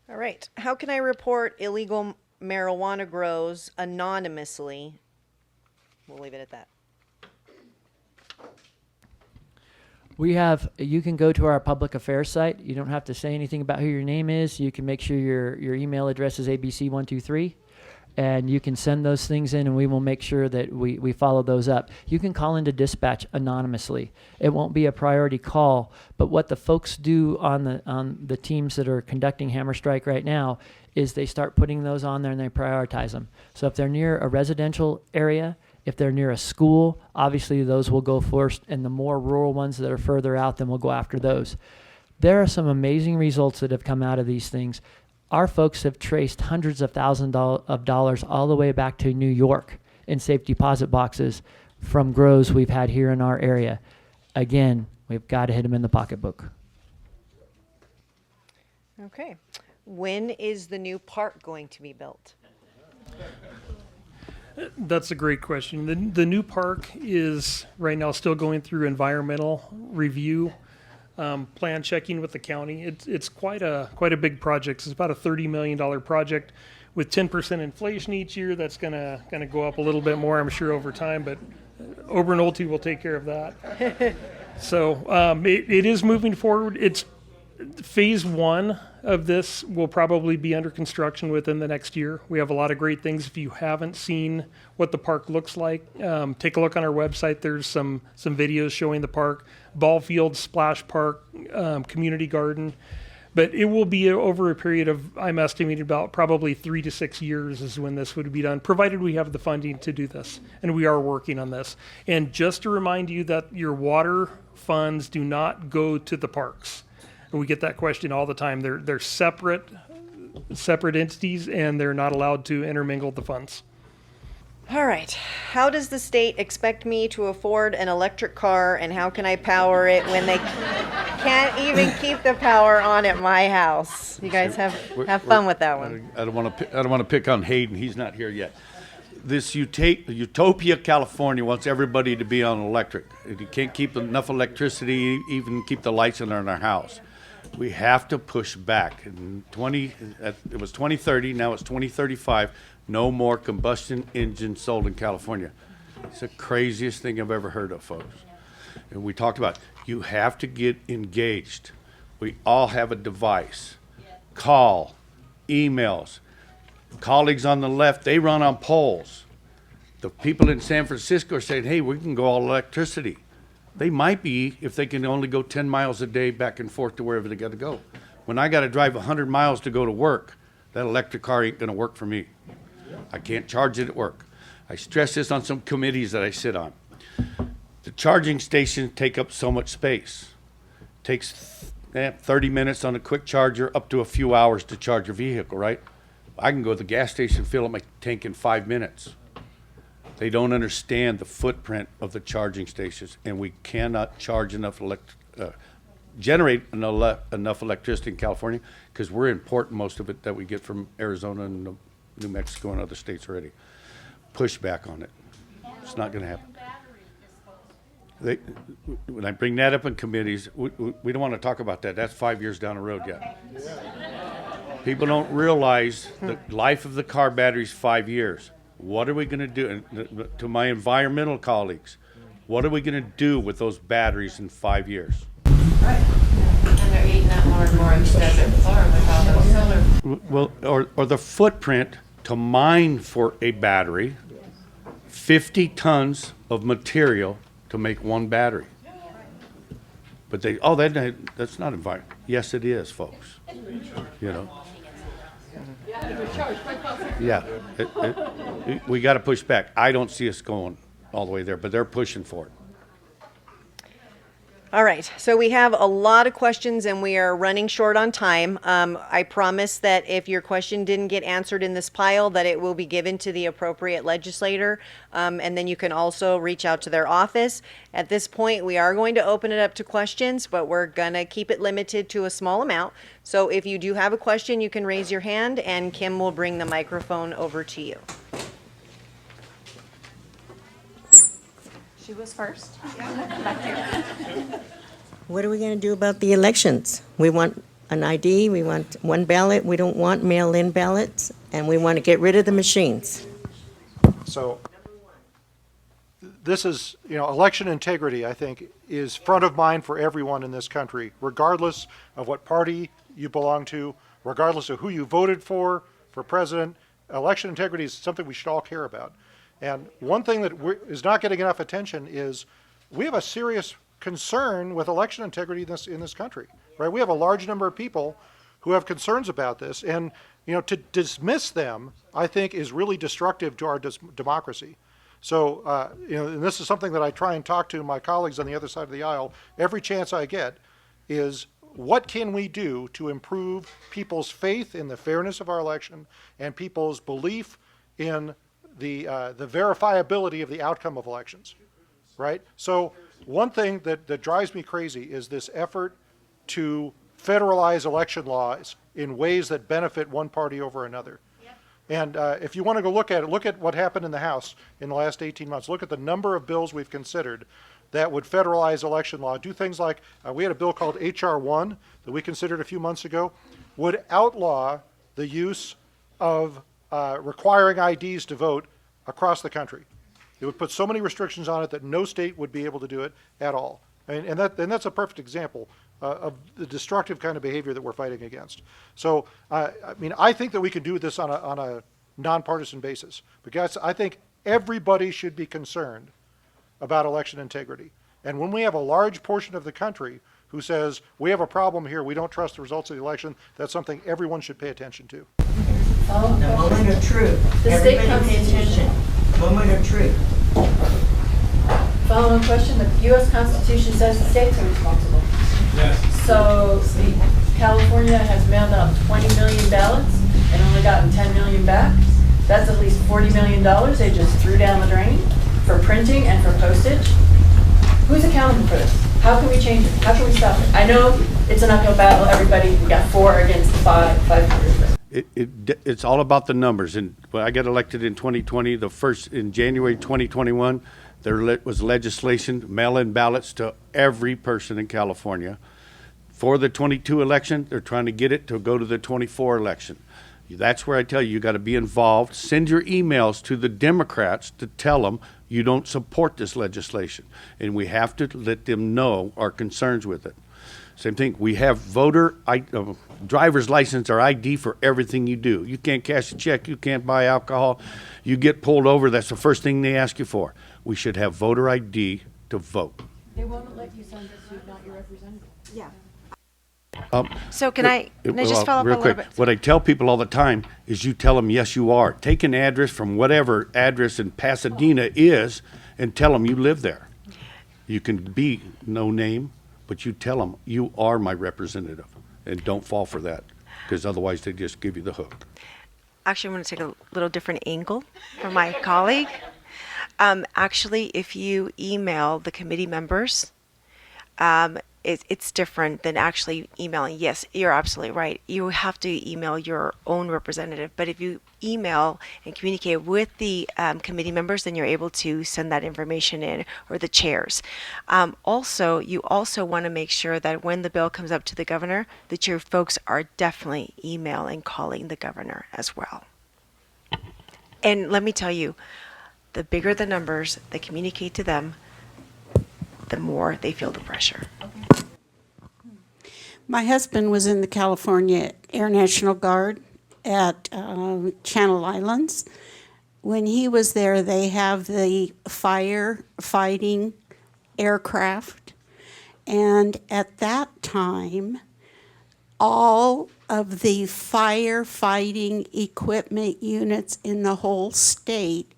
All right. How can I report illegal marijuana grows anonymously? We'll leave it at that. You can go to our public affairs site. You don't have to say anything about who your name is. You can make sure your email address is ABC123, and you can send those things in, and we will make sure that we follow those up. You can call into dispatch anonymously. It won't be a priority call, but what the folks do on the teams that are conducting Hammer Strike right now is they start putting those on there and they prioritize them. So if they're near a residential area, if they're near a school, obviously those will go first, and the more rural ones that are further out, then we'll go after those. There are some amazing results that have come out of these things. Our folks have traced hundreds of thousands of dollars all the way back to New York in safe deposit boxes from grows we've had here in our area. Again, we've got to hit them in the pocketbook. Okay. When is the new park going to be built? That's a great question. The new park is right now still going through environmental review, plan checking with the county. It's quite a big project. It's about a $30 million project with 10% inflation each year. That's gonna go up a little bit more, I'm sure, over time. But Ober and Nolte will take care of that. So it is moving forward. It's phase 1 of this will probably be under construction within the next year. We have a lot of great things. If you haven't seen what the park looks like, take a look on our website. There's some videos showing the park, ball field, splash park, community garden. But it will be over a period of, I'm estimating about probably 3 to 6 years is when this would be done, provided we have the funding to do this. And we are working on this. And just to remind you that your water funds do not go to the parks. And we get that question all the time. They're separate entities, and they're not allowed to intermingle the funds. All right. How does the state expect me to afford an electric car, and how can I power it when they can't even keep the power on at my house? You guys have fun with that one. I don't want to pick on Hayden. He's not here yet. This Utopia, California wants everybody to be on electric. You can't keep enough electricity, even keep the lights in our house. We have to push back. It was 2030, now it's 2035. No more combustion engines sold in California. It's the craziest thing I've ever heard of, folks. And we talked about, you have to get engaged. We all have a device. Call, emails. Colleagues on the left, they run on polls. The people in San Francisco are saying, hey, we can go all electricity. They might be if they can only go 10 miles a day back and forth to wherever they got to go. When I got to drive 100 miles to go to work, that electric car ain't going to work for me. I can't charge it at work. I stress this on some committees that I sit on. The charging stations take up so much space. It takes 30 minutes on a quick charger, up to a few hours to charge your vehicle, right? I can go to the gas station, fill up my tank in 5 minutes. They don't understand the footprint of the charging stations, and we cannot charge enough generate enough electricity in California because we're importing most of it that we get from Arizona and New Mexico and other states already. Push back on it. It's not going to happen. When I bring that up in committees, we don't want to talk about that. That's 5 years down the road yet. People don't realize the life of the car battery is 5 years. What are we going to do? And to my environmental colleagues, what are we going to do with those batteries in 5 years? And they're eating up more and more each desert farm with all those solar. Well, or the footprint to mine for a battery, 50 tons of material to make one battery. But that's not environment. Yes, it is, folks. You know. Yeah, we got to push back. I don't see us going all the way there, but they're pushing for it. All right, so we have a lot of questions and we are running short on time. I promise that if your question didn't get answered in this pile, that it will be given to the appropriate legislator, and then you can also reach out to their office. At this point, we are going to open it up to questions, but we're gonna keep it limited to a small amount. So if you do have a question, you can raise your hand and Kim will bring the microphone over to you. She was first. What are we going to do about the elections? We want an ID, we want one ballot, we don't want mail-in ballots, and we want to get rid of the machines. So this is, election integrity, I think, is front of mind for everyone in this country, regardless of what party you belong to, regardless of who you voted for president. Election integrity is something we should all care about. And one thing that is not getting enough attention is we have a serious concern with election integrity in this country, right? We have a large number of people who have concerns about this, and to dismiss them, I think, is really destructive to our democracy. So, and this is something that I try and talk to my colleagues on the other side of the aisle every chance I get, is what can we do to improve people's faith in the fairness of our election and people's belief in the verifiability of the outcome of elections, right? So one thing that drives me crazy is this effort to federalize election laws in ways that benefit one party over another. And if you want to go look at it, look at what happened in the House in the last 18 months. Look at the number of bills we've considered that would federalize election law. Do things like, we had a bill called H.R. 1 that we considered a few months ago, would outlaw the use of requiring IDs to vote across the country. It would put so many restrictions on it that no state would be able to do it at all. And that's a perfect example of the destructive kind of behavior that we're fighting against. So, I think that we can do this on a nonpartisan basis, because I think everybody should be concerned about election integrity. And when we have a large portion of the country who says, we have a problem here, we don't trust the results of the election, that's something everyone should pay attention to. The moment of truth. The state Everybody pay attention. Moment of truth. Following question, the U.S. Constitution says the states are responsible. Yes. So California has mailed out 20 million ballots and only gotten 10 million back. That's at least $40 million they just threw down the drain for printing and for postage. Who's accountable for this? How can we change it? How can we stop it? I know it's an uphill battle, everybody. We got 4 against 500. It's all about the numbers. And when I got elected in 2020, in January 2021, there was legislation, mail-in ballots to every person in California. For the 22 election, they're trying to get it to go to the 24 election. That's where I tell you got to be involved. Send your emails to the Democrats to tell them you don't support this legislation. And we have to let them know our concerns with it. Same thing, we have driver's license or ID for everything you do. You can't cash a check, you can't buy alcohol. You get pulled over, that's the first thing they ask you for. We should have voter ID to vote. They won't let you send us who's not your representative. Yeah. So can I just Well, follow up real a little quick, bit? what I tell people all the time is you tell them, yes, you are. Take an address from whatever address in Pasadena is and tell them you live there. You can be no name, but you tell them you are my representative, and don't fall for that, because otherwise they just give you the hook. Actually, I'm going to take a little different angle from my colleague. Actually, if you email the committee members, it's different than actually emailing. Yes, you're absolutely right. You have to email your own representative. But if you email and communicate with the committee members, then you're able to send that information in, or the chairs. Also, you also want to make sure that when the bill comes up to the governor, that your folks are definitely emailing, calling the governor as well. And let me tell you, the bigger the numbers that communicate to them, the more they feel the pressure. My husband was in the California Air National Guard at Channel Islands. When he was there, they have the firefighting aircraft. And at that time, all of the firefighting equipment units in the whole state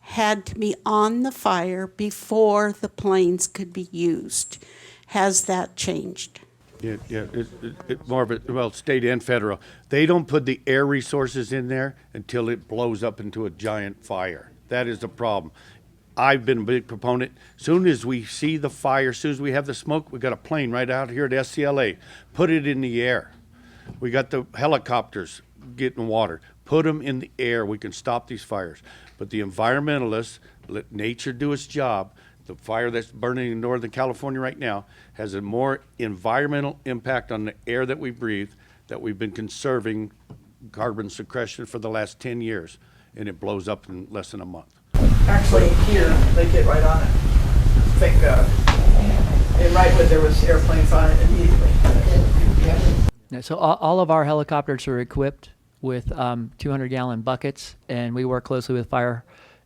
had to be on the fire before the planes could be used. Has that changed? Yeah, it more of it, well, state and federal. They don't put the air resources in there until it blows up into a giant fire. That is the problem. I've been a big proponent. Soon as we see the fire, soon as we have the smoke, we got a plane right out here at SCLA. Put it in the air. We got the helicopters getting water. Put them in the air. We can stop these fires. But the environmentalists, let nature do its job. The fire that's burning in Northern California right now has a more environmental impact on the air that we breathe, that we've been conserving carbon sequestration for the last 10 years, and it blows up in less than a month. Actually, here, they get right on it. Thank God. And right when there was airplanes on it immediately. Yeah, so all of our helicopters are equipped with 200-gallon buckets, and we work closely with fire.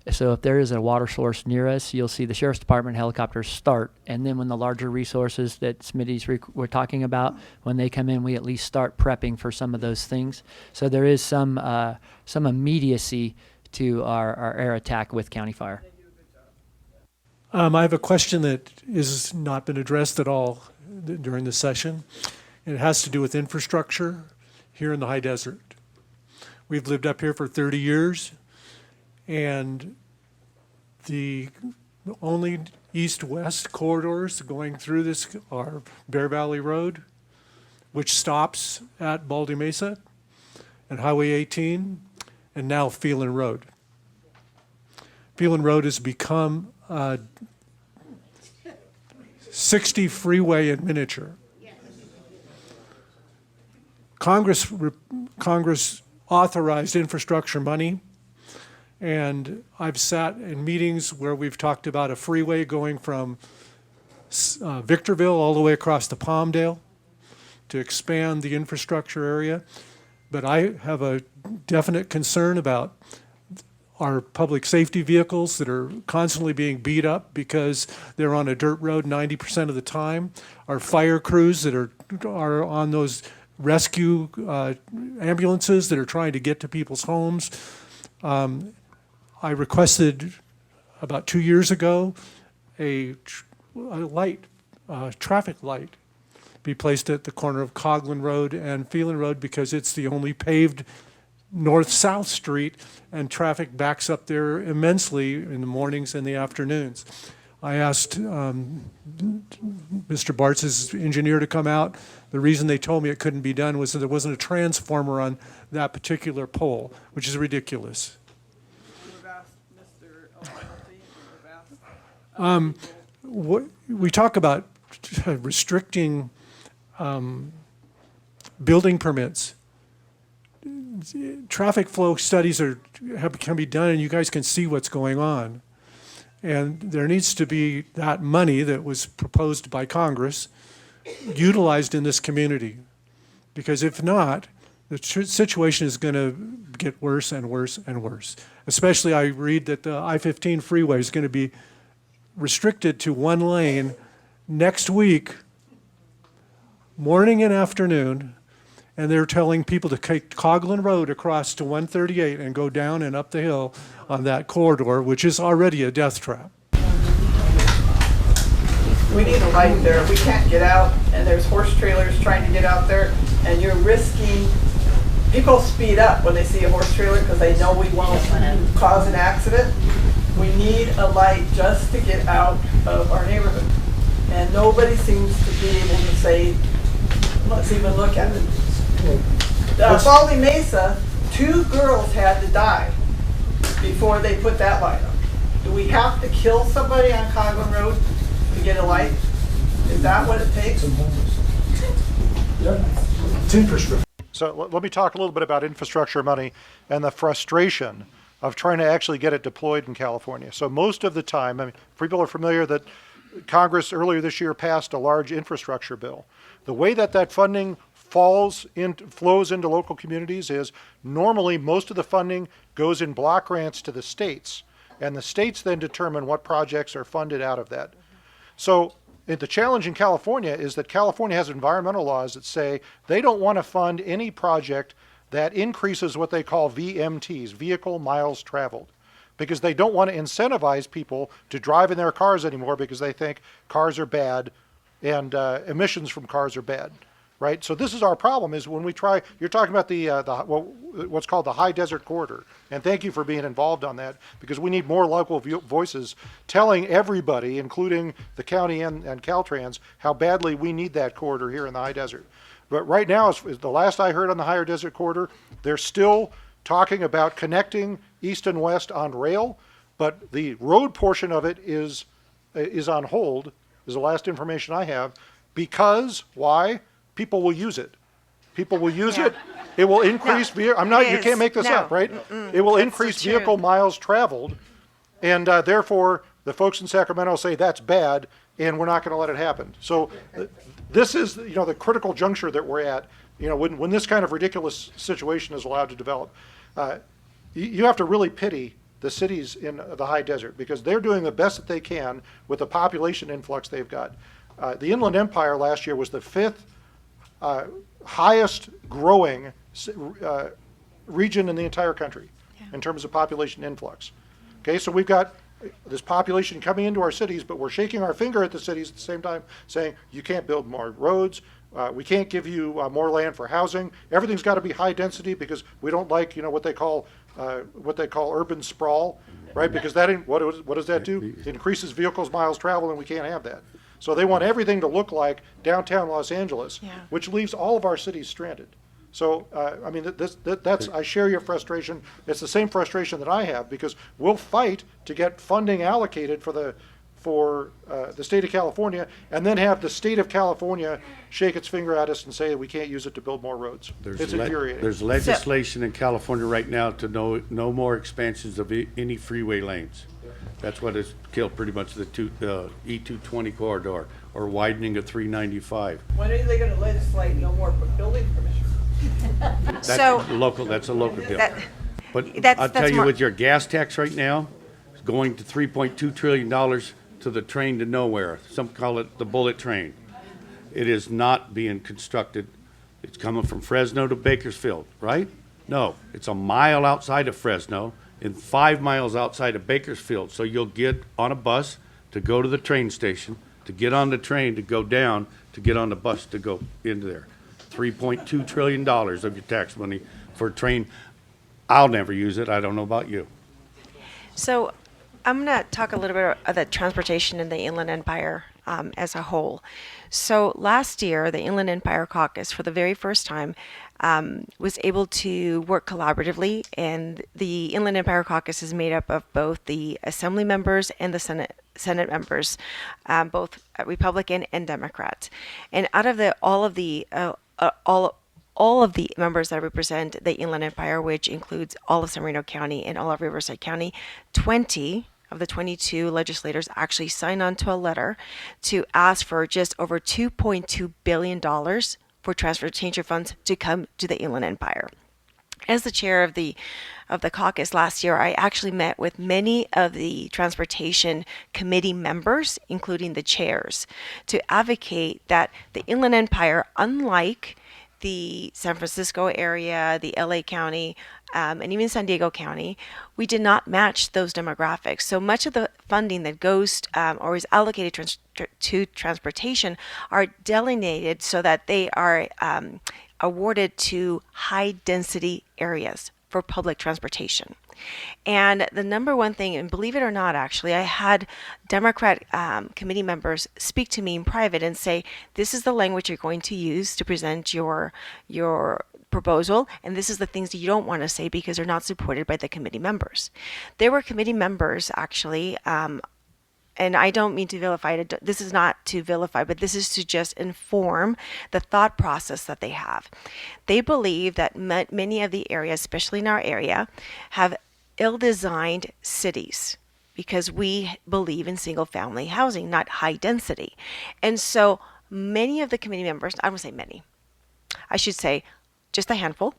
So if there is a water source near us, you'll see the Sheriff's Department helicopters start. And then when the larger resources that Smitty's were talking about, when they come in, we at least start prepping for some of those things. So there is some immediacy to our air attack with County Fire. I have a question that has not been addressed at all during the session. It has to do with infrastructure here in the high desert. We've lived up here for 30 years. And the only east-west corridors going through this are Bear Valley Road, which stops at Baldy Mesa, and Highway 18, and now Phelan Road. Phelan Road has become a 60 freeway in miniature. Congress authorized infrastructure money. And I've sat in meetings where we've talked about a freeway going from Victorville all the way across to Palmdale to expand the infrastructure area. But I have a definite concern about our public safety vehicles that are constantly being beat up because they're on a dirt road 90% of the time. Our fire crews that are on those rescue ambulances that are trying to get to people's homes. I requested about 2 years ago a traffic light be placed at the corner of Coghlan Road and Phelan Road because it's the only paved north-south street and traffic backs up there immensely in the mornings and the afternoons. I asked Mr. Bartz's engineer to come out. The reason they told me it couldn't be done was that there wasn't a transformer on that particular pole, which is ridiculous. We talk about restricting building permits. Traffic flow studies can be done, and you guys can see what's going on. And there needs to be that money that was proposed by Congress utilized in this community. Because if not, the situation is going to get worse and worse and worse. Especially I read that the I-15 freeway is going to be restricted to one lane next week, morning and afternoon, and they're telling people to take Coghlan Road across to 138 and go down and up the hill on that corridor, which is already a death trap. We need a light there. We can't get out, and there's horse trailers trying to get out there, and you're risking. People speed up when they see a horse trailer because they know we won't cause an accident. We need a light just to get out of our neighborhood. And nobody seems to be able to say, let's even look at it. Baldy Mesa, 2 girls had to die before they put that light up. Do we have to kill somebody on Coghlan Road to get a light? Is that what it takes? It's infrastructure. So let me talk a little bit about infrastructure money and the frustration of trying to actually get it deployed in California. So most of the time, I mean, people are familiar that Congress earlier this year passed a large infrastructure bill. The way that funding flows into local communities is normally most of the funding goes in block grants to the states, and the states then determine what projects are funded out of that. So the challenge in California is that California has environmental laws that say they don't want to fund any project that increases what they call VMTs, vehicle miles traveled, because they don't want to incentivize people to drive in their cars anymore because they think cars are bad and emissions from cars are bad, right? So this is our problem, is when we try, you're talking about what's called the high desert corridor, and thank you for being involved on that, because we need more local voices telling everybody, including the county and Caltrans, how badly we need that corridor here in the high desert. But right now, as the last I heard on the higher desert corridor, they're still talking about connecting east and west on rail, but the road portion of it is on hold, is the last information I have, because, why? People will use it. People will use it. It will increase, you can't make this up, right? It will increase vehicle miles traveled, and therefore, the folks in Sacramento say that's bad, and we're not going to let it happen. So this is, the critical juncture that we're at, when this kind of ridiculous situation is allowed to develop. You have to really pity the cities in the high desert, because they're doing the best that they can with the population influx they've got. The Inland Empire last year was the 5th highest growing region in the entire country in terms of population influx. Okay, so we've got this population coming into our cities, but we're shaking our finger at the cities at the same time, saying you can't build more roads, we can't give you more land for housing. Everything's got to be high density because we don't like what they call urban sprawl, right? Because what does that do? It increases vehicles miles traveled, and we can't have that. So they want everything to look like downtown Los Angeles, which leaves all of our cities stranded. So, that's I share your frustration. It's the same frustration that I have, because we'll fight to get funding allocated for the state of California, and then have the state of California shake its finger at us and say we can't use it to build more roads. It's infuriating. There's legislation in California right now to no more expansions of any freeway lanes. That's what has killed pretty much the E220 corridor, or widening of 395. When are they going to legislate no more building permission? That's a local deal. But I'll tell you, with your gas tax right now, it's going to $3.2 trillion to the train to nowhere. Some call it the bullet train. It is not being constructed. It's coming from Fresno to Bakersfield, right? No, it's a mile outside of Fresno and 5 miles outside of Bakersfield. So you'll get on a bus to go to the train station, to get on the train to go down, to get on the bus to go into there. $3.2 trillion of your tax money for a train. I'll never use it. I don't know about you. So I'm going to talk a little bit about the transportation in the Inland Empire as a whole. So last year, the Inland Empire Caucus, for the very first time, was able to work collaboratively, and the Inland Empire Caucus is made up of both the Assembly members and the Senate members, both Republican and Democrat. And out of all of the members that represent the Inland Empire, which includes all of San Bernardino County and all of Riverside County, 20 of the 22 legislators actually signed on to a letter to ask for just over $2.2 billion for transportation funds to come to the Inland Empire. As the chair of the caucus last year, I actually met with many of the transportation committee members, including the chairs, to advocate that the Inland Empire, unlike the San Francisco area, the LA County, and even San Diego County, we did not match those demographics. So much of the funding that goes or is allocated to transportation are delineated so that they are awarded to high density areas for public transportation. And the number one thing, and believe it or not, actually, I had Democrat committee members speak to me in private and say, this is the language you're going to use to present your proposal, and this is the things that you don't want to say because they're not supported by the committee members. There were committee members, actually, and I don't mean to vilify it. This is not to vilify, but this is to just inform the thought process that they have. They believe that many of the areas, especially in our area, have ill-designed cities because we believe in single-family housing, not high density. And so many of the committee members, I won't say many, I should say just a handful,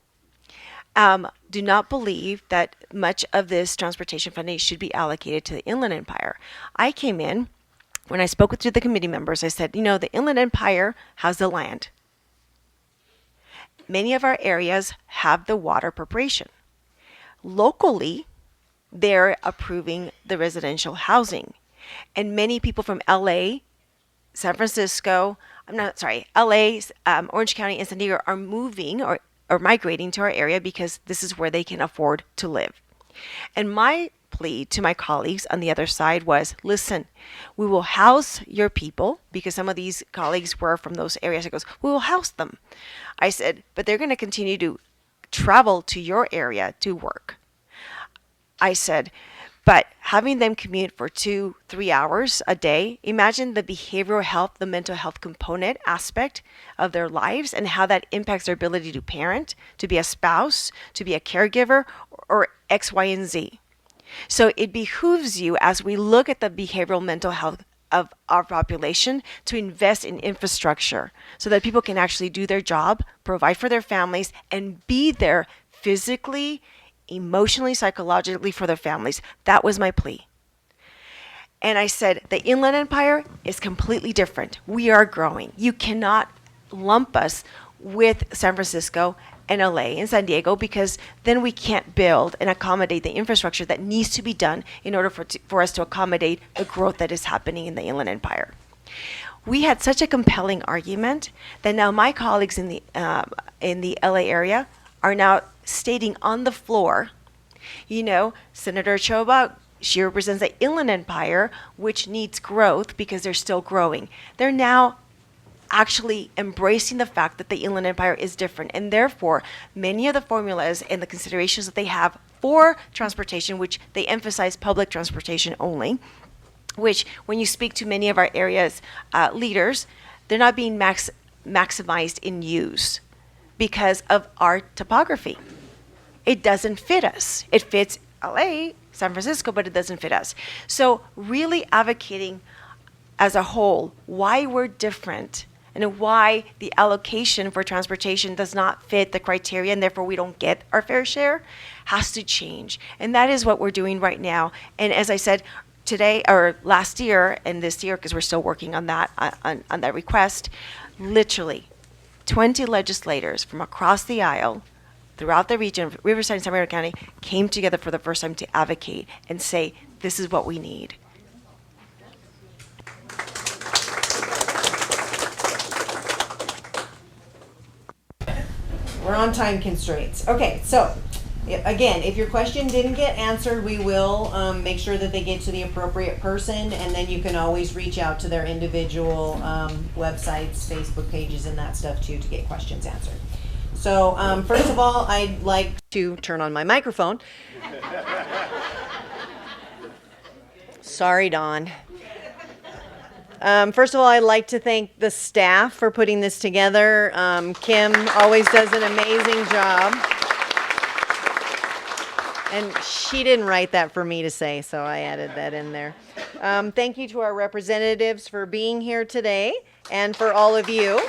do not believe that much of this transportation funding should be allocated to the Inland Empire. I came in, when I spoke to the committee members, I said, the Inland Empire has the land. Many of our areas have the water appropriation. Locally, they're approving the residential housing. And many people from LA, San Francisco, LA, Orange County, and San Diego are moving or migrating to our area because this is where they can afford to live. And my plea to my colleagues on the other side was, listen, we will house your people, because some of these colleagues were from those areas. It goes, we will house them. I said, but they're going to continue to travel to your area to work. I said, but having them commute for 2-3 hours a day, imagine the behavioral health, the mental health component aspect of their lives and how that impacts their ability to parent, to be a spouse, to be a caregiver, or X, Y, and Z. So it behooves you, as we look at the behavioral mental health of our population, to invest in infrastructure so that people can actually do their job, provide for their families, and be there physically, emotionally, psychologically for their families. That was my plea. And I said, the Inland Empire is completely different. We are growing. You cannot lump us with San Francisco and LA and San Diego, because then we can't build and accommodate the infrastructure that needs to be done in order for us to accommodate the growth that is happening in the Inland Empire. We had such a compelling argument that now my colleagues in the LA area are now stating on the floor, Senator Choba, she represents the Inland Empire, which needs growth because they're still growing. They're now actually embracing the fact that the Inland Empire is different, and therefore many of the formulas and the considerations that they have for transportation, which they emphasize public transportation only, which when you speak to many of our area's leaders, they're not being maximized in use because of our topography. It doesn't fit us. It fits LA, San Francisco, but it doesn't fit us. So really advocating as a whole why we're different and why the allocation for transportation does not fit the criteria and therefore we don't get our fair share has to change. And that is what we're doing right now. And as I said, today or last year and this year, because we're still working on that, on that request, literally 20 legislators from across the aisle throughout the region of Riverside and San Bernardino County came together for the first time to advocate and say, this is what we need. We're on time constraints. Okay, so again, if your question didn't get answered, we will make sure that they get to the appropriate person, and then you can always reach out to their individual websites, Facebook pages, and that stuff too to get questions answered. So first of all, I'd like to turn on my microphone. Sorry, Dawn. First of all, I'd like to thank the staff for putting this together. Kim always does an amazing job. And she didn't write that for me to say, so I added that in there. Thank you to our representatives for being here today and for all of you.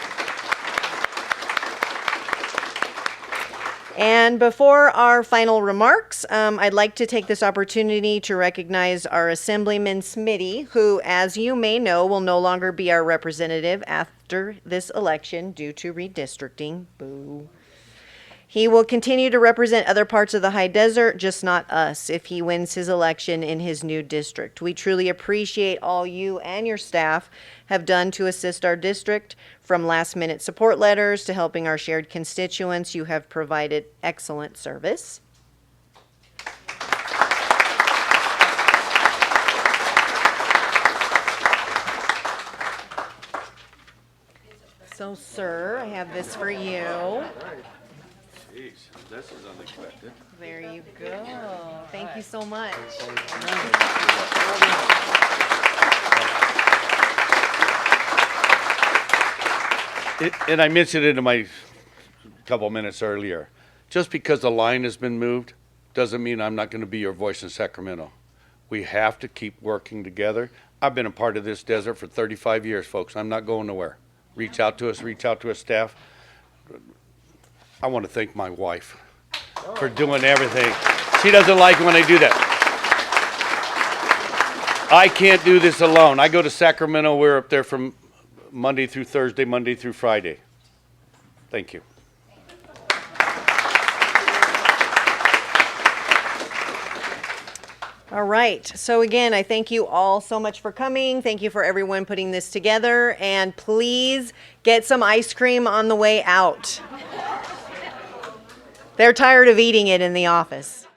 And before our final remarks, I'd like to take this opportunity to recognize our Assemblyman Smitty, who, as you may know, will no longer be our representative after this election due to redistricting. Boo. He will continue to represent other parts of the high desert, just not us, if he wins his election in his new district. We truly appreciate all you and your staff have done to assist our district, from last-minute support letters to helping our shared constituents. You have provided excellent service. So, sir, I have this for you. Jeez, this is unexpected. There you go. Thank you so much. And I mentioned it in my couple minutes earlier. Just because the line has been moved doesn't mean I'm not going to be your voice in Sacramento. We have to keep working together. I've been a part of this desert for 35 years, folks. I'm not going nowhere. Reach out to us, staff. I want to thank my wife for doing everything. She doesn't like when I do that. I can't do this alone. I go to Sacramento. We're up there from Monday through Thursday, Monday through Friday. Thank you. All right. So again, I thank you all so much for coming. Thank you for everyone putting this together. And please get some ice cream on the way out. They're tired of eating it in the office.